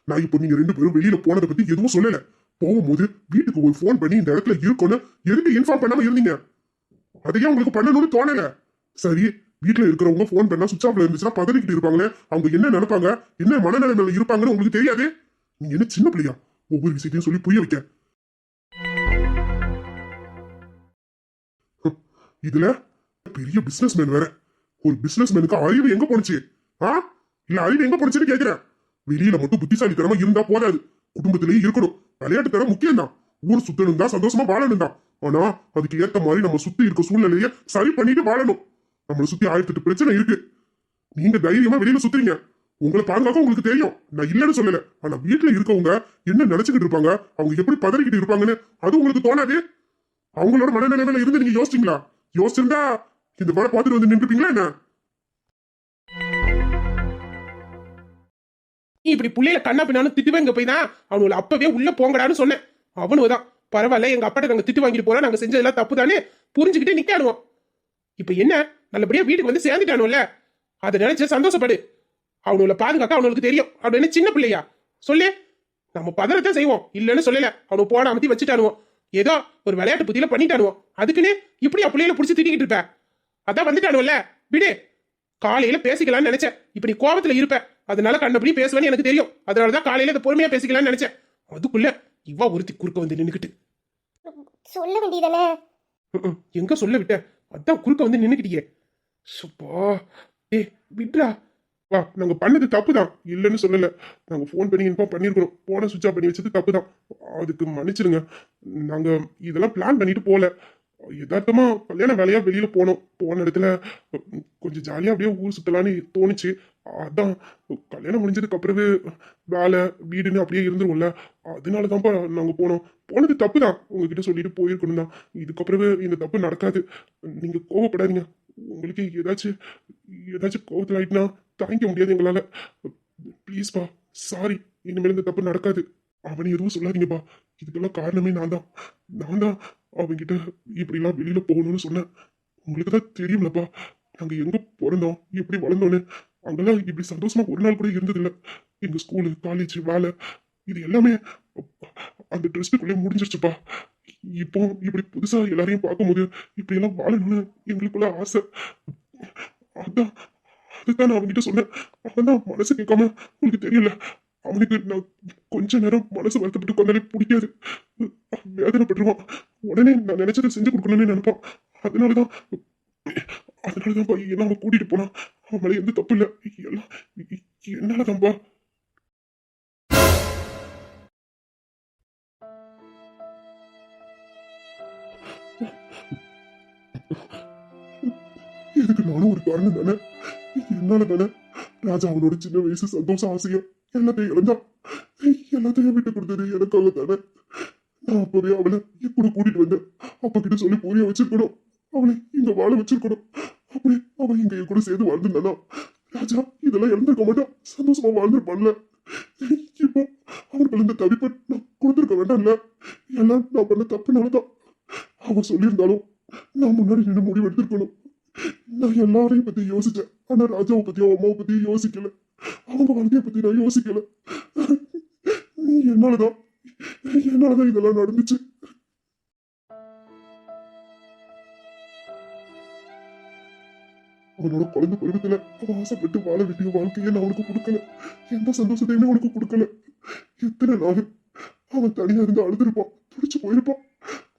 நான் இப்போ நீங்க 2 பேரும் வெளியில போனதை பத்தி எதுவும் சொல்லல. போகும்போது வீட்டுக்கு ஒரு போன் பண்ணி இந்த இடத்துல இருக்கும்னு எதுக்கு இன்ஃபார்ம் பண்ணாம இருந்தீங்க? அதையே உங்களுக்கு பண்ணணும்னு தோணல. சரி, வீட்டுல இருக்கிறவங்க போன் பண்ணா சுவிட்ச் ஆஃப்ல இருந்துச்சுன்னா பதறிக்கிட்டு இருப்பாங்களே, அவங்க என்ன நினைப்பாங்க, என்ன மனநிலைமையில இருப்பாங்கன்னு உங்களுக்கு தெரியாது? நீங்க என்ன சின்ன பிள்ளையா ஒவ்வொரு விஷயத்தையும் சொல்லி புரிய வைக்க? இதுல பெரிய பிசினஸ் மேன் வேற. ஒரு பிசினஸ் மேனுக்கு அறிவு எங்க போனுச்சு? இல்ல அறிவு எங்க போனுச்சுன்னு கேக்குறேன். வெளியில மட்டும் புத்திசாலித்தனமா இருந்தா போதாது, குடும்பத்திலேயே இருக்கணும். விளையாட்டுத்தனம் முக்கியம் தான். ஊர் சுத்தணும் தான், சந்தோஷமா வாழணும் தான். ஆனா அதுக்கு ஏத்த மாதிரி நம்ம சுத்தி இருக்க சூழ்நிலைய சரி பண்ணிட்டு வாழணும். நம்மளை சுத்தி 1008 பிரச்சனை இருக்கு. நீங்க தைரியமா வெளியில சுத்துறீங்க, உங்களை பாதுகாக்க உங்களுக்கு தெரியும். நான் இல்லைன்னு சொல்லல. ஆனா வீட்டுல இருக்கவங்க என்ன நினைச்சுக்கிட்டு இருப்பாங்க, அவங்க எப்படி பதறிக்கிட்டு இருப்பாங்கன்னு அது உங்களுக்கு தோணாது? அவங்களோட மனநிலைமையில இருந்து நீங்க யோசிச்சீங்களா? யோசிச்சிருந்தா இந்த படம் பார்த்துட்டு வந்து நின்றுப்பீங்களா என்ன? நீ இப்படி புள்ளையில கண்ணா பின்னாலும் திட்டுவேங்க போய் தான் அவனுல அப்பவே உள்ள போங்கடான்னு சொன்னேன். அவனுதான் பரவாயில்ல, எங்க அப்பாட்ட நாங்க திட்டு வாங்கிட்டு போறோம், நாங்க செஞ்சதெல்லாம் தப்பு தானே புரிஞ்சுக்கிட்டே நிக்காடுவோம். இப்ப என்ன, நல்லபடியா வீட்டுக்கு வந்து சேர்ந்துட்டானும்ல, அதை நினைச்சு சந்தோஷப்படு. அவனுல பாதுகாக்க அவனுக்கு தெரியும். அப்படின்னு சின்ன பிள்ளையா சொல்லு, நம்ம பதறத்தை செய்வோம், இல்லன்னு சொல்லல. அவனு போன அமர்த்தி வச்சுட்டானுவோம், ஏதோ ஒரு விளையாட்டு புத்தியில பண்ணிட்டானுவோம். அதுக்குன்னு இப்படி பிள்ளையில புடிச்சு திட்டிக்கிட்டு இருப்ப. அதான் வந்துட்டானுவல்ல, விடு. காலையில பேசிக்கலாம்னு நினைச்சேன், இப்படி கோபத்துல இருப்ப, அதனால கண்ணபடி பேசுவேன்னு எனக்கு தெரியும். அதனாலதான் காலையில இதை பொறுமையா பேசிக்கலாம்னு நினைச்சேன். அதுக்குள்ள இவா ஒருத்தி குறுக்க வந்து நின்னுக்கிட்டு சொல்ல வேண்டியதானே? எங்க சொல்ல விட்ட? அதான் குறுக்க வந்து நின்னுக்கிட்டியே. சுப்பா, ஏய் விட்ரா. வா, நாங்க பண்ணது தப்பு தான், இல்லைன்னு சொல்லல. நாங்க போன் பண்ணி இன்ஃபார்ம் பண்ணிருக்கோம். போன சுவிட்ச் ஆஃப் பண்ணி வச்சது தப்பு தான். அதுக்கு மன்னிச்சிருங்க. நாங்க இதெல்லாம் பிளான் பண்ணிட்டு போல. யதார்த்தமா கல்யாண வேலையா வெளியில போனோம். போன இடத்துல கொஞ்சம் ஜாலியா அப்படியே ஊர் சுத்தலான்னு தோணுச்சு. அதான் கல்யாணம் முடிஞ்சதுக்கு அப்புறமே வேலை வீடுன்னு அப்படியே இருந்துரும்ல, அதனாலதான்ப்பா நாங்க போனோம். போனது தப்பு தான், உங்ககிட்ட சொல்லிட்டு போயிருக்கணும் தான். இதுக்கப்புறமே இந்த தப்பு நடக்காது. நீங்க கோவப்படாதீங்க. உங்களுக்கு ஏதாச்சும் கோவத்தில் ஆயிட்டுனா தாங்கிக்க முடியாது எங்களால. ப்ளீஸ்ப்பா, சாரி. இனிமேல் இந்த தப்பு நடக்காது. அவனை எதுவும் சொல்லாதீங்கப்பா. இதுக்கெல்லாம் காரணமே நான் தான் அவன்கிட்ட இப்படிலாம் வெளியில போகணும்னு சொன்னேன். உங்களுக்கு தான் தெரியும்லப்பா, நாங்க எங்க பிறந்தோம், எப்படி வளர்ந்தோன்னு. அங்கெல்லாம் இப்படி சந்தோஷமா ஒரு நாள் கூட இருந்ததில்ல. எங்க ஸ்கூலு, காலேஜ், வேலை, இது எல்லாமே அந்த ட்ரெஸ்ட்டுக்குள்ளே முடிஞ்சிருச்சுப்பா. இப்போ இப்படி புதுசா எல்லாரையும் பார்க்கும்போது இப்படி எல்லாம் வாழணும்னு எங்களுக்குள்ள ஆசை. அதான் அதுதான் நான் அவன்கிட்ட சொன்னேன். அவன் தான் மனசு கேட்காம, உங்களுக்கு தெரியல, அவனுக்கு நான் கொஞ்ச நேரம் மனசு வருத்தப்பட்டு கொண்டாலே பிடிக்காது, வேதனைப்பட்டுருவான். உடனே நான் நினைச்சதை செஞ்சு கொடுக்கணும்னு நினைப்பான். அதனாலதான் அதனாலதான்ப்பா என்ன அவன் கூட்டிட்டு போனான். அவன் மேல எந்த தப்பு இல்லை, எல்லாம் என்னாலதான்ப்பா. இதுக்கு நானும் ஒரு காரணம் தானே, என்னால தானே. ராஜா அவனோட சின்ன வயசு சந்தோஷம் ஆசையும் எல்லாத்தையும் இழந்தான். எல்லாத்தையும் விட்டு கொடுத்தது எனக்காக தானே. நான் அப்பவே அவளை கூட கூட்டிட்டு வந்தேன். அப்பா கிட்ட சொல்லி புரிய வச்சிருக்கணும், அவளை இங்க வாழ வச்சிருக்கணும். அப்படி அவன் இங்க என் கூட சேர்ந்து வாழ்ந்துருந்தானா ராஜா இதெல்லாம் இழந்திருக்க மாட்டான், சந்தோஷமா வாழ்ந்துருப்பான்ல. இப்போ அவனுக்கு இந்த தவிப்பை நான் கொடுத்துருக்க வேண்டாம்ல. எல்லாம் நான் பண்ண தப்புனாலதான். அவன் சொல்லியிருந்தாலும் நான் முன்னாடி நின்று முடிவு எடுத்திருக்கணும். நான் எல்லாரையும் பத்தி யோசிச்சேன், ஆனா ராஜாவை பத்தியும் அம்மாவை பத்தியும் யோசிக்கல. அவங்க வாழ்க்கையை பத்தி நான் யோசிக்கல. என்னாலதான் இதெல்லாம் நடந்துச்சு. அவனோட குழந்தை பருவத்துல அவன் ஆசைப்பட்டு வாழ வேண்டிய வாழ்க்கையை நான் அவனுக்கு கொடுக்கல, எந்த சந்தோஷத்தையுமே அவனுக்கு கொடுக்கல. எத்தனை நாள் அவன் தனியா இருந்து அழுதுருப்பான், துடிச்சு போயிருப்பான்.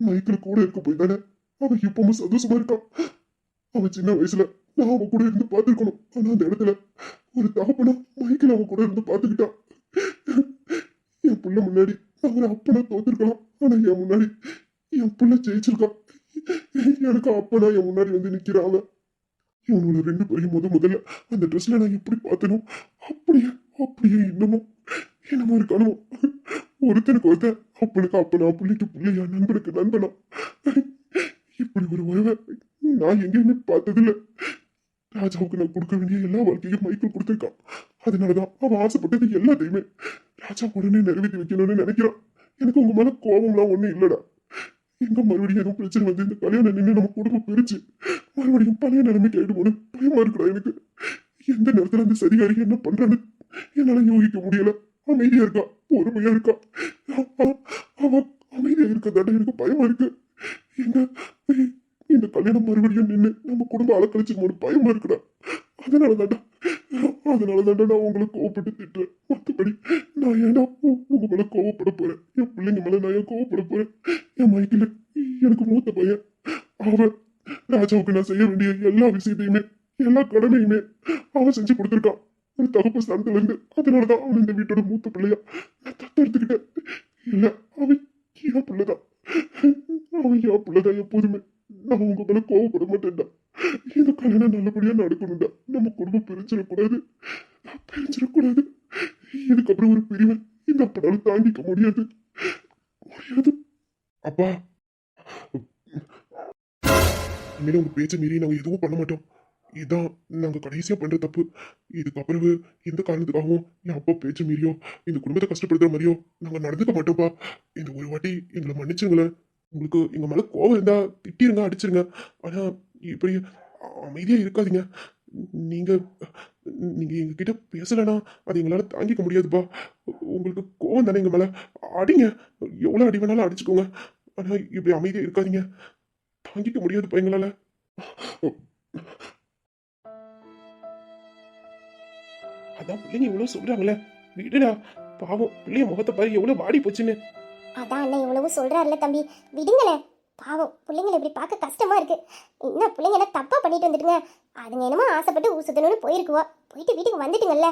மைக்கில் கூட இருக்க போய் தானே அவன் இப்பவும் சந்தோஷமா இருக்கான். அவன் சின்ன வயசுல நான் அவன் கூட இருந்து பார்த்துருக்கணும், ஆனா அந்த இடத்துல ஒரு தகப்பனா மைக்கில் அவன் கூட இருந்து பார்த்துக்கிட்டான். என் புள்ள முன்னாடி அவனை அப்பனா தோத்துருக்கலாம், ஆனா என் முன்னாடி என் புள்ள ஜெயிச்சிருக்கான். எனக்கு அப்பனா என் முன்னாடி வந்து நிக்கிறான் அவன். இவனோட ரெண்டு பேரையும் முதல்ல அந்த ட்ரெஸ்ல நான் எப்படி பார்த்தனோ அப்படியே அப்படியே என்னமோ இருக்கணும். ஒருத்தனுக்கு ஒருத்தன், அப்பனுக்கு அப்பனா, புள்ளிக்கு புள்ளையா, நண்பனுக்கு நண்பனா. இப்படி ஒரு உறவை நான் எங்கேயுமே பார்த்ததில்ல. ராஜாவுக்கு நான் கொடுக்க வேண்டிய எல்லா வாழ்க்கையும் மைக்கேல் கொடுத்துருக்கான். அதனாலதான் அவன் ஆசைப்பட்டது எல்லாத்தையுமே ராஜா உடனே நிறைவேற்றி வைக்கணும்னு நினைக்கிறான். எனக்கு உங்க மேல கோபம்லாம் ஒண்ணும் இல்லடா. எங்க மறுபடியும் எதுவும் பிரச்சனை வந்து இந்த கல்யாணம் நின்று நம்ம குடும்பம் பிரிச்சு மறுபடியும் பழைய நிலைமைக்கு ஆயிடுமோன்னு பயமா இருக்குடா எனக்கு. எந்த நேரத்துல அந்த சரிகாரி என்ன பண்றான்னு என்னால யோகிக்க முடியல. அமைதியா இருக்கா, பொறுமையா இருக்கா. அவன் அமைதியா இருக்கதாட்ட எனக்கு பயமா இருக்கு. இந்த கல்யாணம் மறுபடியும் நின்று நம்ம குடும்பம் அலக்கழிச்சிருமோன்னு பயமா இருக்குடா. அதனாலதான்டா நான் உங்களுக்கு கோவப்பட்டு திட்டுறேன். மற்றபடி நான் ஏன்டா உங்க மேல கோவப்பட போறேன்? என் பிள்ளைங்க மேல நான் ஏன் கோவப்பட போறேன்? என் மைக்கில் எனக்கு மூத்த பையன். அவன் ராஜாவுக்கு நான் செய்ய வேண்டிய எல்லா விஷயத்தையுமே எல்லா கடமையுமே அவன் செஞ்சு கொடுத்துருக்கான் ஒரு தகப்பு ஸ்தானத்துல இருந்து. அதனாலதான் அவன் இந்த வீட்டோட மூத்த பிள்ளையா நான் தத்தெடுத்துக்கிட்டேன். இல்ல, அவன் என் பிள்ளைதான், எப்போதுமே. நான் உங்க மேல கோவப்பட மாட்டேன்டா. இந்த கல்யாணம் நல்லபடியா நடக்கணும்டா. நம்ம குடும்பம் பிரிஞ்சிடக்கூடாது. இதுக்கப்புறம் ஒரு பிரிவை இந்த அப்பனால தாங்கிக்க முடியாது. அப்பா, இனிமேல் உங்க பேச்ச மீறி நாங்க எதுவும் பண்ண மாட்டோம். இதான் நாங்க கடைசியா பண்ற தப்பு. இதுக்கப்புறம் எந்த காரணத்துக்காகவும் என் அப்பா பேச்ச மீறியோ இந்த குடும்பத்தை கஷ்டப்படுத்துற மாதிரியோ நாங்க நடந்துக்க மாட்டோம்ப்பா. இந்த ஒரு வாட்டி எங்களை மன்னிச்சுங்களேன். உங்களுக்கு எங்க மேல கோவம் இருந்தா திட்டிருங்க, அடிச்சிருங்க. ஆனா இப்படி அமைதியா இருக்காதீங்க. நீங்க நீங்க எங்ககிட்ட பேசலன்னா அது எங்களால தாங்கிக்க முடியாதுப்பா. உங்களுக்கு கோவம் தானே எங்க மேல, அடிங்க, எவ்வளவு அடி வேணாலும் அடிச்சுக்கோங்க. ஆனா இப்படி அமைதியா இருக்காதீங்க, தாங்கிக்க முடியாதுப்பா எங்களால. அதான் பிள்ளைங்க இவ்வளவு சொல்றாங்களே, விடுடா. பாவம், பிள்ளைய முகத்தை பாரு எவ்வளவு வாடி போச்சுன்னு. அதான் அண்ணன் இவ்வளவு சொல்றாருல்ல தம்பி, விடுங்களேன். பாவம், பிள்ளைங்களை இப்படி பார்க்க கஷ்டமா இருக்கு. இன்னும் பிள்ளைங்க என்ன தப்பா பண்ணிட்டு வந்துட்டுங்க. அதுங்க என்னமோ ஆசைப்பட்டு ஊர் சுத்தணும்னு போயிருக்குவோ, போயிட்டு வீட்டுக்கு வந்துட்டுங்கல்ல.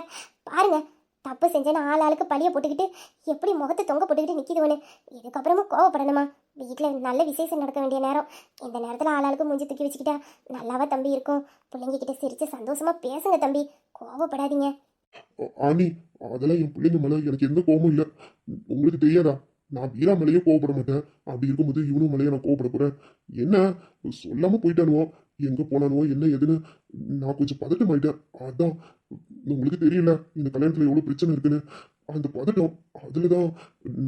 பாருங்க, தப்பு செஞ்சேன்னு ஆளுக்கு பழிய போட்டுக்கிட்டு எப்படி முகத்தை தொங்க போட்டுக்கிட்டு நிற்கிதுவனு. இதுக்கப்புறமும் கோவப்படணுமா? வீட்டில் நல்ல விசேஷம் நடக்க வேண்டிய நேரம். இந்த நேரத்தில் ஆளாளுக்கு மூஞ்சி தூக்கி வச்சுக்கிட்டா நல்லாவா தம்பி இருக்கும்? பிள்ளைங்க கிட்ட சிரிச்சு சந்தோஷமா பேசுங்க தம்பி, கோவப்படாதீங்க. ஆனி, அதெல்லாம் என் பிள்ளைங்க மேல எனக்கு எந்த கோபமும் இல்லை. உங்களுக்கு தெரியாதா, நான் வீரா மேலேயே கோவப்பட மாட்டேன். அப்படி இருக்கும்போது இவனும் மேலேயே நான் கோவப்பட போறேன். என்ன சொல்லாம போயிட்டானுவோ, எங்க போனானுவோ என்ன எதுன்னு நான் கொஞ்சம் பதட்டம் ஆயிட்டேன். அதான் உங்களுக்கு தெரியல இந்த கல்யாணத்துல எவ்வளவு பிரச்சனை இருக்குன்னு. அந்த பதட்டம், அதுலதான்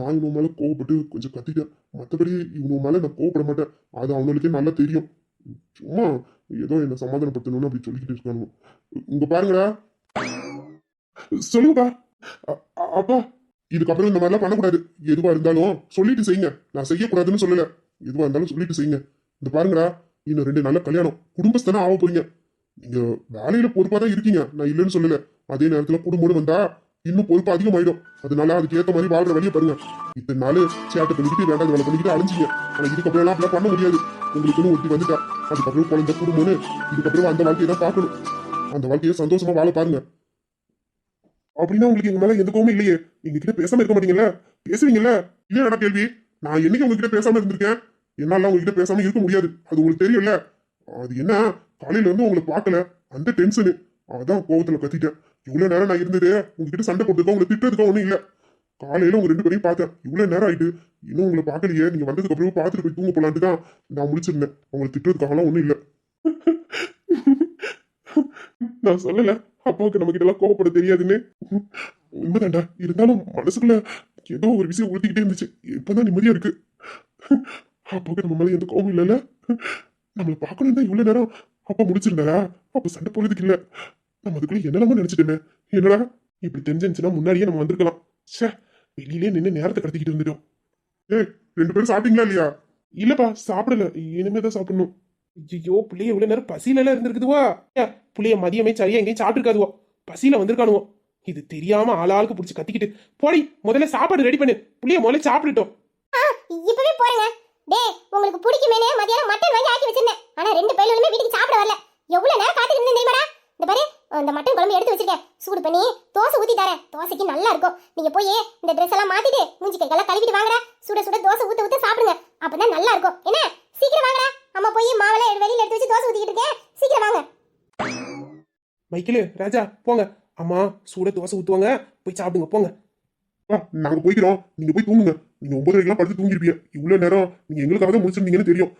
நான் இவன் மேல கோவப்பட்டு கொஞ்சம் கத்திட்டேன். மற்றபடி இவன் மேல நான் கோவப்பட மாட்டேன், அது அவனுக்கே நல்லா தெரியும். சும்மா ஏதோ என்ன சமாதானப்படுத்தணும்னு அப்படி சொல்லிக்கிட்டு இருக்கானு. இங்க பாருங்களா. சொல்லுங்கப்பா. அப்பா, இதுக்கப்புறம் இந்த மாதிரிலாம் பண்ணக்கூடாது. எதுவா இருந்தாலும் சொல்லிட்டு செய்யுங்க. நான் செய்யக்கூடாதுன்னு சொல்லல. எதுவா இருந்தாலும் சொல்லிட்டு செய்யுங்க. இந்த பாருங்கடா, இன்னும் 2 நல்ல கல்யாணம் குடும்பஸ்தானே ஆக போறீங்க. நீங்க வேலையில பொறுப்பா தான் இருக்கீங்க, நான் இல்லைன்னு சொல்லல. அதே நேரத்துல குடும்பம் வந்தா இன்னும் பொறுப்பு அதிகமாயிடும். அதனால அதுக்கு ஏத்த மாதிரி வாழ்ற வழியை பாருங்க. இத்தனை நாள் சேட்டை பண்ணிக்கிட்டு வேண்டாம் வேலை பண்ணிக்கிட்டு அழிஞ்சிங்க. ஆனா இதுக்கப்புறம் எல்லாம் அப்படிலாம் பண்ண முடியாது. உங்களுக்குன்னு ஒருத்தி வந்துட்டா, அதுக்கப்புறம் குழந்தை குடும்பம்னு இதுக்கப்புறம் அந்த வாழ்க்கையை தான் பார்க்கணும். அந்த வாழ்க்கையை சந்தோஷமா வாழ பாருங்க. அப்படின்னா உங்களுக்கு எங்க மேல எந்த கோவமும் இல்லையே? எங்க கிட்ட பேசாம இருக்க மாட்டீங்கல்ல? பேசுவீங்கல்ல? இல்லையா கேள்வி? நான் என்னைக்கு உங்ககிட்ட பேசாம இருந்திருக்கேன்? என்னால உங்ககிட்ட பேசாம இருக்க முடியாது, அது உங்களுக்கு தெரியும்ல. அது என்ன, காலையில இருந்து உங்களை பார்க்கல, அந்த டென்ஷனு, அதான் கோவத்துல கத்திட்டேன். இவ்வளவு நேரம் நான் இருந்தது உங்ககிட்ட சண்டை போட்டுருக்கோம், உங்களை திட்டுறதுக்கோ ஒண்ணும் இல்ல. காலையில உங்க 2 பேரையும் பார்த்தேன், இவ்வளவு நேரம் ஆயிட்டு இன்னும் உங்களை பார்க்கலையே. நீங்க வந்ததுக்கு அப்புறம் பார்த்துட்டு போய் தூங்க போலான்ட்டு தான் நான் முடிச்சிருந்தேன். உங்களை திட்டுறதுக்காகலாம் ஒண்ணும் இல்ல. நான் சொல்லல அப்பாவுக்கு நம்ம கிட்ட எல்லாம் கோவப்பட தெரியாதுன்னு. உண்மைதான்டா, இருந்தாலும் மனசுக்குள்ள ஏதோ ஒரு விஷயம் உறுத்திக்கிட்டே இருந்துச்சு. இப்பதான் நிம்மதியா இருக்கு. அப்பாவுக்கு நம்ம மேல எந்த கோவம் இல்லைல்ல? நம்மளை பார்க்கணும் தான் இவ்வளவு நேரம் அப்பா முடிச்சிருந்தாரா? அப்ப சண்டை போறதுக்கு இல்ல. நம்ம அதுக்குள்ள என்னெல்லாமோ நினைச்சிட்டேமே. என்னடா இப்படி தெரிஞ்சிருந்துச்சுன்னா முன்னாடியே நம்ம வந்திருக்கலாம். சே, வெளியிலே நின்று நேரத்தை கடத்திக்கிட்டு வந்துட்டோம். ஏய், 2 பேரும் சாப்பிட்டீங்களா இல்லையா? இல்லப்பா, சாப்பிடல, இனிமேதான் சாப்பிடணும். ஐயோ, புள்ளைய இவ்வளவு நேரம் பசியில எல்லாம் இருந்திருக்குதுவா? புள்ளைய மதியமே சரியா எங்கேயும் சாப்பிட்டுருக்காதுவோ, பசியில வந்திருக்கானுவோ. இது தெரியாம ஆளாளுக்கு புடிச்சு கத்திக்கிட்டு போடி, முதல்ல சாப்பாடு ரெடி பண்ணு, புள்ளைய முதல்ல சாப்பிட்டுட்டோம். இப்பவே போறேங்க. டேய், உங்களுக்கு பிடிக்குமேனே மதியானம் மட்டன் வாங்கி ஆக்கி வச்சிருந்தேன். ஆனா 2 பேருமே வீட்டுக்கு சாப்பிட வரல. எவ்வளவு நேரம் காத்துக்கிட்டு இருந்தேன் தெரியுமாடா? இந்த பாரு, இந்த மட்டன் குழம்பு எடுத்து வச்சிருக்கேன், சூடு பண்ணி தோசை ஊத்தி தரேன். தோசைக்கு நல்லா இருக்கும். நீங்க போய் இந்த ட்ரெஸ் எல்லாம் மாத்திட்டு மூஞ்சி கையெல்லாம் கழுவிட்டு வாங்கடா. சுட சுட தோசை ஊத்த ஊத்த சாப்பிடுங்க, அப்பதான் நல்லா இருக்கும். என்ன, சீக்கிரம் வாங்கடா. அம்மா போய் மாவெல்லாம் வெளியில எடுத்து வச்சு தோசை ஊத்திக்கிட்டு இருக்கேன், சீக்கிரம் வாங்க. மைக்கிலு, ராஜா, போங்க. அம்மா சூட தோசை ஊத்துவாங்க, போய் சாப்பிடுங்க, போங்க. நாங்க போய்க்கிறோம், நீங்க போய் தூங்குங்க. நீங்க 9:30 படுத்து தூங்கிருப்பீங்க. இவ்வளவு நேரம் நீங்க எங்களுக்காக தான் முடிச்சிருந்தீங்கன்னு தெரியும்.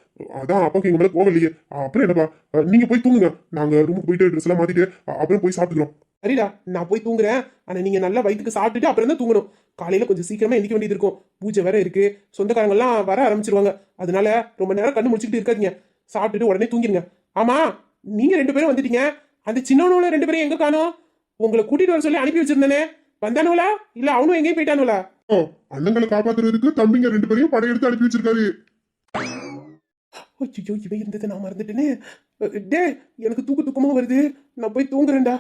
அதான் அப்பாவுக்கு எங்க மேல கோவம் இல்லையே. அப்புறம் என்னப்பா, நீங்க போய் தூங்குங்க. நாங்க ரூமுக்கு போயிட்டு ட்ரெஸ் எல்லாம் மாத்திட்டு அப்புறம் போய் சாப்பிட்டுக்கிறோம். சரிடா, நான் போய் தூங்குறேன். ஆனா நீங்க நல்லா வயிற்றுக்கு சாப்பிட்டுட்டு அப்புறம் தான் தூங்கணும். காலையில கொஞ்சம் சீக்கிரமா எந்திக்க வேண்டியது இருக்கும். பூஜை வேற இருக்கு, சொந்தக்காரங்க எல்லாம் வர ஆரம்பிச்சிருவாங்க. அதனால ரொம்ப நேரம் கண்ணு முடிச்சுக்கிட்டு இருக்காதீங்க, சாப்பிட்டுட்டு உடனே தூங்கிருங்க. ஆமா, நீங்க 2 பேரும் வந்துட்டீங்க. அந்த சின்னவனுல 2 பேரும் எங்க காணோம்? உங்களை கூட்டிட்டு வர சொல்லி அனுப்பி வச்சிருந்தேனே, வந்தானுங்களா இல்ல அவனும் எங்கேயும் போயிட்டானுங்களா? அண்ணங்களை காப்பாத்துறதுக்கு தம்பிங்க 2 பேரையும் படையெடுத்து அனுப்பி வச்சிருக்காரு. ஐயோ, இவன் இருந்ததை நான் மறந்துட்டேனே. டே, எனக்கு தூக்கமா வருது, நான் போய் தூங்குறேன்டா.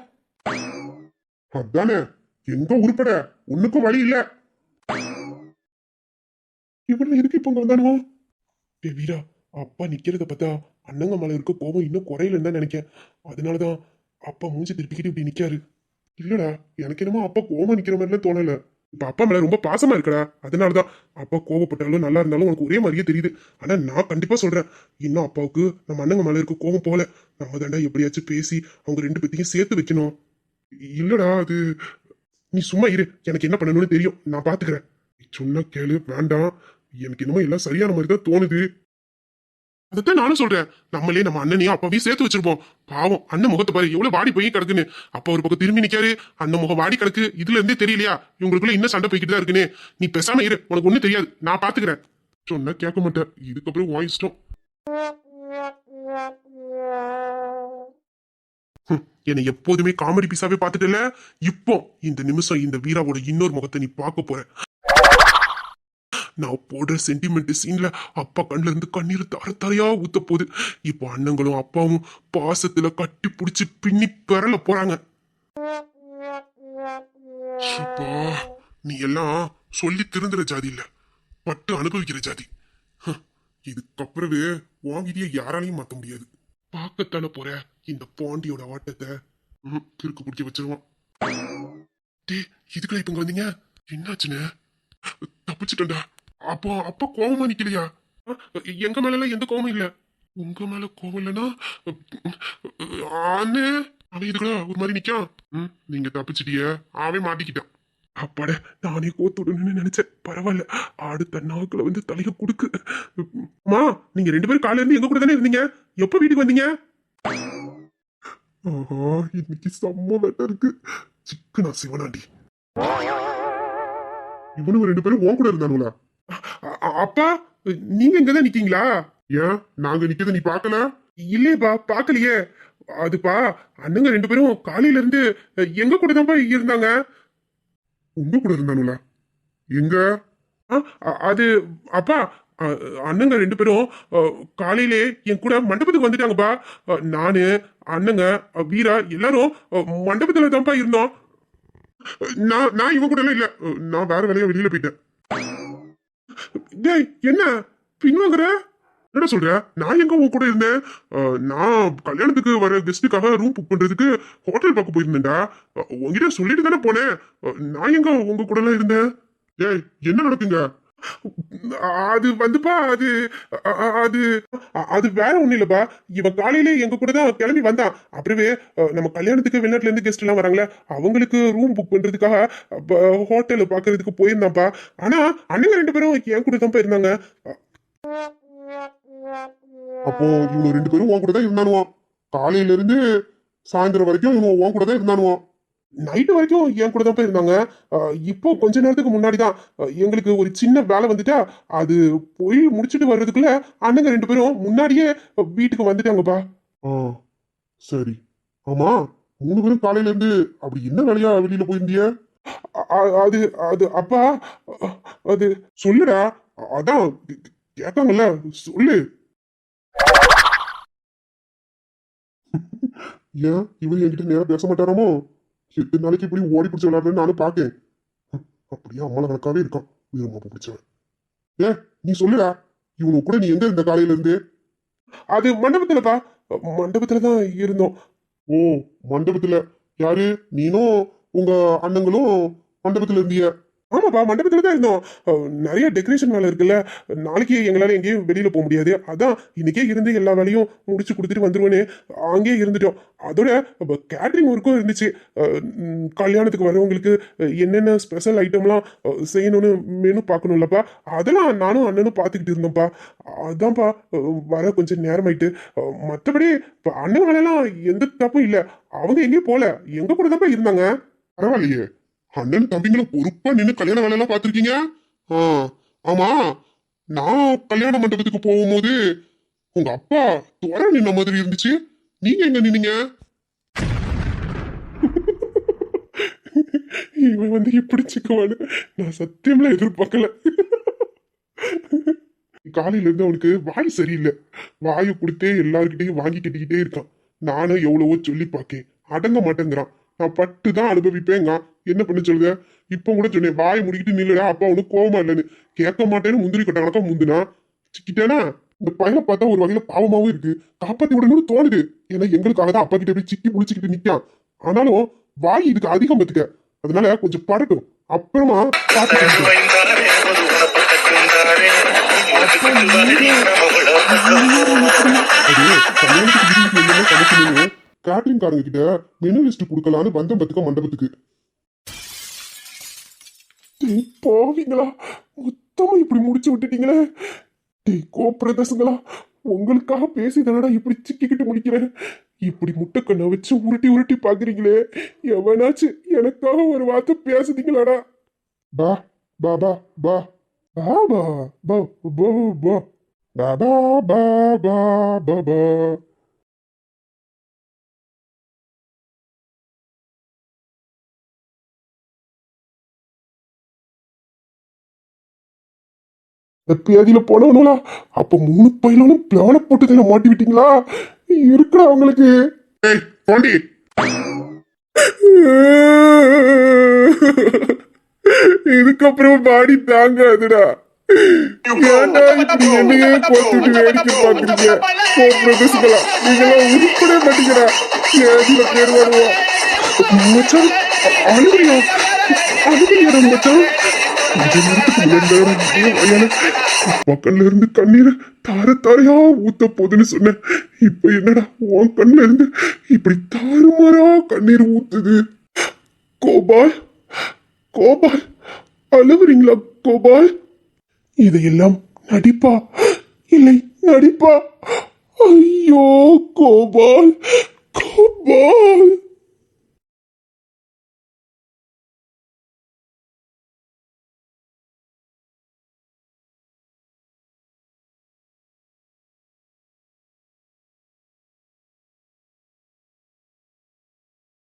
அதானே, எங்க உருப்பட ஒண்ணுக்கும் வழி இல்ல. இவனும் எதுக்கு இப்ப இங்க வந்தானுவோ? டே வீரா, அப்பா நிக்கிறத பார்த்தா அண்ணங்க மேல இருக்க கோபம் இன்னும் குறையலன்னு தான் நினைக்கேன். அதனாலதான் அப்பா மூஞ்சி திருப்பிக்கிட்டு இப்படி நிக்காரு. இல்லடா, எனக்கு என்னமோ அப்பா கோவமா நிக்கிற மாதிரிலாம் தோணல. இப்ப அப்பா மேல ரொம்ப பாசமா இருக்கடா. அதனாலதான் அப்பா கோவப்பட்டாலும் நல்லா இருந்தாலும் உனக்கு ஒரே மாதிரியே தெரியுது. ஆனா நான் கண்டிப்பா சொல்றேன், இன்னும் அப்பாவுக்கு நம்ம அண்ணங்க மேல இருக்க கோவம் போல. நம்ம தாண்டா எப்படியாச்சும் பேசி அவங்க 2 பேத்தையும் சேர்த்து வைக்கணும். இல்லடா, அது நீ சும்மா இரு, எனக்கு என்ன பண்ணணும்னு தெரியும், நான் பாத்துக்கிறேன். சொன்ன கேளு, வேண்டாம். எனக்கு என்னமோ எல்லாம் சரியான மாதிரி தான் தோணுது. அதைத்தான் நானும் சொல்றேன், நம்மளே நம்ம அண்ணனையும் அப்பாவையும் சேர்த்து வச்சிருப்போம். பாவம் அண்ணன் முகத்தை பாரு, எவ்வளவு வாடி போய் கிடக்குன்னு. அப்பா ஒரு பக்கம் திரும்பி நிக்காரு, அண்ணன் முகம் வாடி கிடக்கு. இதுல இருந்தே தெரியலையா இவங்களுக்குள்ள இன்னும் சண்டை போய்கிட்டு தான் இருக்குன்னு? நீ பேசாம இரு, உனக்கு ஒண்ணும் தெரியாது, நான் பாத்துக்கிறேன். சொன்னா கேட்க மாட்டேன், இதுக்கப்புறம் உன் இஷ்டம். என்னை எப்போதுமே காமெடி பீஸாவே பாத்துட்டல, இப்போ இந்த நிமிஷம் இந்த வீராவோட இன்னொரு முகத்தை நீ பார்க்க போற. நான் போடுற சென்டிமெண்ட் சீன்ல அப்பா கண்ணுல இருந்து கண்ணீர் தரையா ஊத்த போகுது. இப்போ அண்ணங்களும் அப்பாவும் பாசத்துல கட்டி புடிச்சு பின்னி பெறல போறாங்க. நீ எல்லாம் சொல்லி திருந்துற ஜாதி இல்ல, பட்டு அனுபவிக்கிற ஜாதி. இதுக்கப்புறவே உன் விதியை யாராலையும் மாத்த முடியாது. பார்க்கத்தானே போற இந்த பாண்டியோட ஆட்டத்தை. கிறுக்கு பிடிக்க வச்சிருவான். டே, இதுக்குள்ள இப்ப வந்தீங்க, என்னாச்சுன்னு? தப்பிச்சுட்டா. அப்போ அப்பா கோவமா நிக்கலையா? எங்க மேல எல்லாம் எந்த கோவமும் இல்ல. உங்க மேல கோவம் இல்லைன்னா அண்ணே, அவன் இதுக்குள்ள ஒரு மாதிரி நிக்கான். நீங்க தப்பிச்சிட்டிய, அவன் மாட்டிக்கிட்டான். அப்பாட, நானே கோத்துடணும்னு நினைச்சேன். பரவாயில்ல, அடுத்த நாக்குல வந்து தலைய குடுக்கு. அம்மா, நீங்க 2 பேரும் காலையில இருந்து எங்க கூட தானே இருந்தீங்க? எப்ப வீட்டுக்கு வந்தீங்க? ஆஹா, இன்னைக்கு செம்ம வெட்ட இருக்கு. சிக்கனா சிவனாண்டி. இவனும் 2 பேரும் உன் கூட இருந்தானுங்களா? அப்பா, நீங்க இங்கதான் நிக்கீங்களா? ஏன், நாங்க நிக்கத நீ பாக்கல? இல்லையப்பா, பாக்கலையே. அதுப்பா, அண்ணங்க 2 பேரும் காலையில இருந்து எங்க கூட தான்ப்பா இருந்தாங்க. உங்க கூட இருந்தானுங்களா? எங்க அது அப்பா அண்ணங்க 2 பேரும் காலையிலே என் கூட மண்டபத்துக்கு வந்துட்டாங்கப்பா. நானு அண்ணங்க வீரா எல்லாரும் மண்டபத்துல தான்ப்பா இருந்தோம். நான் இவன் கூட எல்லாம் இல்ல, நான் வேற வேலையா வெளியில போயிட்டேன். டேய் என்ன பின்வாங்குற? என்ன சொல்ற? நான் எங்க உன் கூட இருந்தேன்? நான் கல்யாணத்துக்கு வர கெஸ்ட்டுக்காக ரூம் புக் பண்றதுக்கு ஹோட்டல் பார்க்க போயிருந்தேன்டா. உங்ககிட்ட சொல்லிட்டு தானே போனேன். நான் எங்க உங்க கூட எல்லாம் இருந்தேன்? ஏய், என்ன நடக்குங்க? அது வந்துப்பா அது அது அது வேற ஒண்ணும் இல்லப்பா. இவன் காலையில எங்க கூட தான் கிளம்பி வந்தான். அப்புறமே நம்ம கல்யாணத்துக்கு வெளிநாட்டுல இருந்து கெஸ்ட் எல்லாம் வராங்களே, அவங்களுக்கு ரூம் புக் பண்றதுக்காக ஹோட்டல் பாக்குறதுக்கு போயிருந்தான்ப்பா. ஆனா அண்ணங்க 2 பேரும் என் கூட தான் இருந்தாங்க. அப்போ இவங்க 2 பேரும் உன் கூட தான் இருந்தானுவான். காலையில இருந்து சாயந்தரம் வரைக்கும் இவங்க உன் கூட தான் இருந்தானுவான். நைட்டு வரைக்கும் என் கூட தான் இருந்தாங்க. இப்போ கொஞ்ச நேரத்துக்கு முன்னாடி தான் எங்களுக்கு ஒரு சின்ன வேலை வந்துட்டா, அது போய் முடிச்சுட்டு வர்றதுக்குள்ள அண்ணங்க 2 பேரும் முன்னாடியே வீட்டுக்கு வந்துட்டாங்கப்பா. சரி. ஆமா, 3 பேரும் காலையில இருந்து அப்படி என்ன வேலையா வெளியில போயிருந்திய? அது அது அப்பா அது சொல்லுடா. அதான் கேட்காங்கல்ல, சொல்லு. ஏன் இவன் என்கிட்ட நேரம் பேச மாட்டாராமோ? எத்தனை நாளைக்கு இப்படி ஓடி பிடிச்ச விளையாடுறேன்னு நானும் பாக்கேன். அப்படியே அம்மால கணக்காவே இருக்கான் வீரமாப்பு பிடிச்சவன். நீ சொல்லுடா, இவனு கூட நீ எங்க இருந்த காலையில இருந்து? அது மண்டபத்துலப்பா, மண்டபத்துல தான் இருந்தோம். ஓ, மண்டபத்துல. யாரு? நீனும் உங்க அண்ணங்களும் மண்டபத்துல இருந்திய? ஆமாப்பா, மண்டபத்துல தான் இருந்தோம். நிறைய டெக்கரேஷன் வேலை இருக்குல்ல, நாளைக்கு எங்களால எங்கேயும் வெளியில போக முடியாது. அதான் இன்னைக்கே இருந்து எல்லா வேலையும் முடிச்சு கொடுத்துட்டு வந்துருவேன்னு அங்கேயே இருந்துட்டோம். அதோட கேட்டரிங் ஒர்க்கும் இருந்துச்சு. கல்யாணத்துக்கு வரவங்களுக்கு என்னென்ன ஸ்பெஷல் ஐட்டம்லாம் செய்யணும்னு மெனு பார்க்கணும்லப்பா, அதெல்லாம் நானும் அண்ணனும் பார்த்துக்கிட்டு இருந்தோம்ப்பா. அதான்ப்பா வர கொஞ்சம் நேரமாயிட்டு. மற்றபடி இப்போ அண்ணன் வேலையெல்லாம் எந்த தப்பும் இல்லை. அவங்க எங்கேயும் போல, எங்க கூட தான்ப்பா இருந்தாங்க. பரவாயில்லையே, அண்ணன் தம்பிங்களும் பொறுப்பா நின்று கல்யாண வேலையெல்லாம் பார்த்துருக்கீங்க. ஆமா, நான் கல்யாண மண்டபத்துக்கு போகும்போது உங்க அப்பா துவர நின்ன மாதிரி இருந்துச்சு. நீங்க எங்க நின்னீங்க? இவன் வந்து இப்படி சிக்குவானு நான் சத்தியம்ல எதிர்பார்க்கல. காலையில இருந்து அவனுக்கு வாய் சரியில்லை. வாயை கொடுத்தே எல்லாருக்கிட்டையும் வாங்கி கட்டிக்கிட்டே இருக்கான். நானும் எவ்வளவோ சொல்லி பார்க்கேன், அடங்க மாட்டேங்கிறான். நான் பட்டு தான் அனுபவிப்பேங்க. என்ன பண்ண சொல்லுத? இப்ப கூட சொன்னேன், வாயை முடிக்கிட்டு நில்லுடா, அப்பா ஒன்னும் கோவமா இல்லைன்னு. கேட்க மாட்டேன்னு முந்திரி கொட்ட கணக்கா முந்துனா சிக்கிட்டேனா. இந்த பையனை பார்த்தா ஒரு வகையில பாவமாவும் இருக்கு, காப்பாத்தி விடணும்னு தோணுது. ஏன்னா எங்களுக்காக தான் அப்பா கிட்ட போய் சிக்கி புடிச்சுக்கிட்டு நிக்கான். ஆனாலும் வாய் இதுக்கு அதிகம் பத்துக்க. அதனால கொஞ்சம் படட்டும், அப்புறமா கேட்டரிங் காரங்க கிட்ட மெனு லிஸ்ட் கொடுக்கலான்னு வந்தம் பத்துக்க மண்டபத்துக்கு. போவீங்களா? மொத்தமா இப்படி முடிச்சு விட்டுட்டீங்களே. கோபிரதேசங்களா, உங்களுக்காக பேசி தானடா இப்படி சிக்கிக்கிட்டு முடிக்கிறேன். இப்படி முட்டைக்கண்ணை வச்சு உருட்டி உருட்டி பாக்குறீங்களே. எவனாச்சு எனக்காக ஒரு வார்த்தை பேசுதீங்களாடா? பா பா பா பா பாபா பா பா பா பா பா பா பா பா பா. பேதியில போனவனுங்களா? அப்ப 3 பையனும் பிளான போட்டு தானே மாட்டி விட்டீங்களா? இருக்கிற அவங்களுக்கு போண்டி இதுக்கப்புறம் பாடி தாங்காதுடா. ஏன்டா இப்படி என்னையே கோத்துட்டு வேடிக்கை பாக்குறீங்க? பிரதேசங்களா, நீங்களாம் உருப்பட மாட்டீங்கடா. பேதியில பேர் வருவோம் மச்சான். அழுகுறியா? அழுகுறியாடா மச்சான்? கொஞ்ச நேரத்துக்கு முன்னாடி கண்ணுல இருந்து கண்ணீர் தார தாரையா ஊத்த போதுன்னு சொன்னேன். இப்ப என்னடா உன் கண்ணுல இருந்து இப்படி தாறுமாறா கண்ணீர் ஊத்துது? கோபால், கோபால், அழுவுறீங்களா கோபால்? இதையெல்லாம் நடிப்பா இல்லை நடிப்பா? ஐயோ கோபால், கோபால்.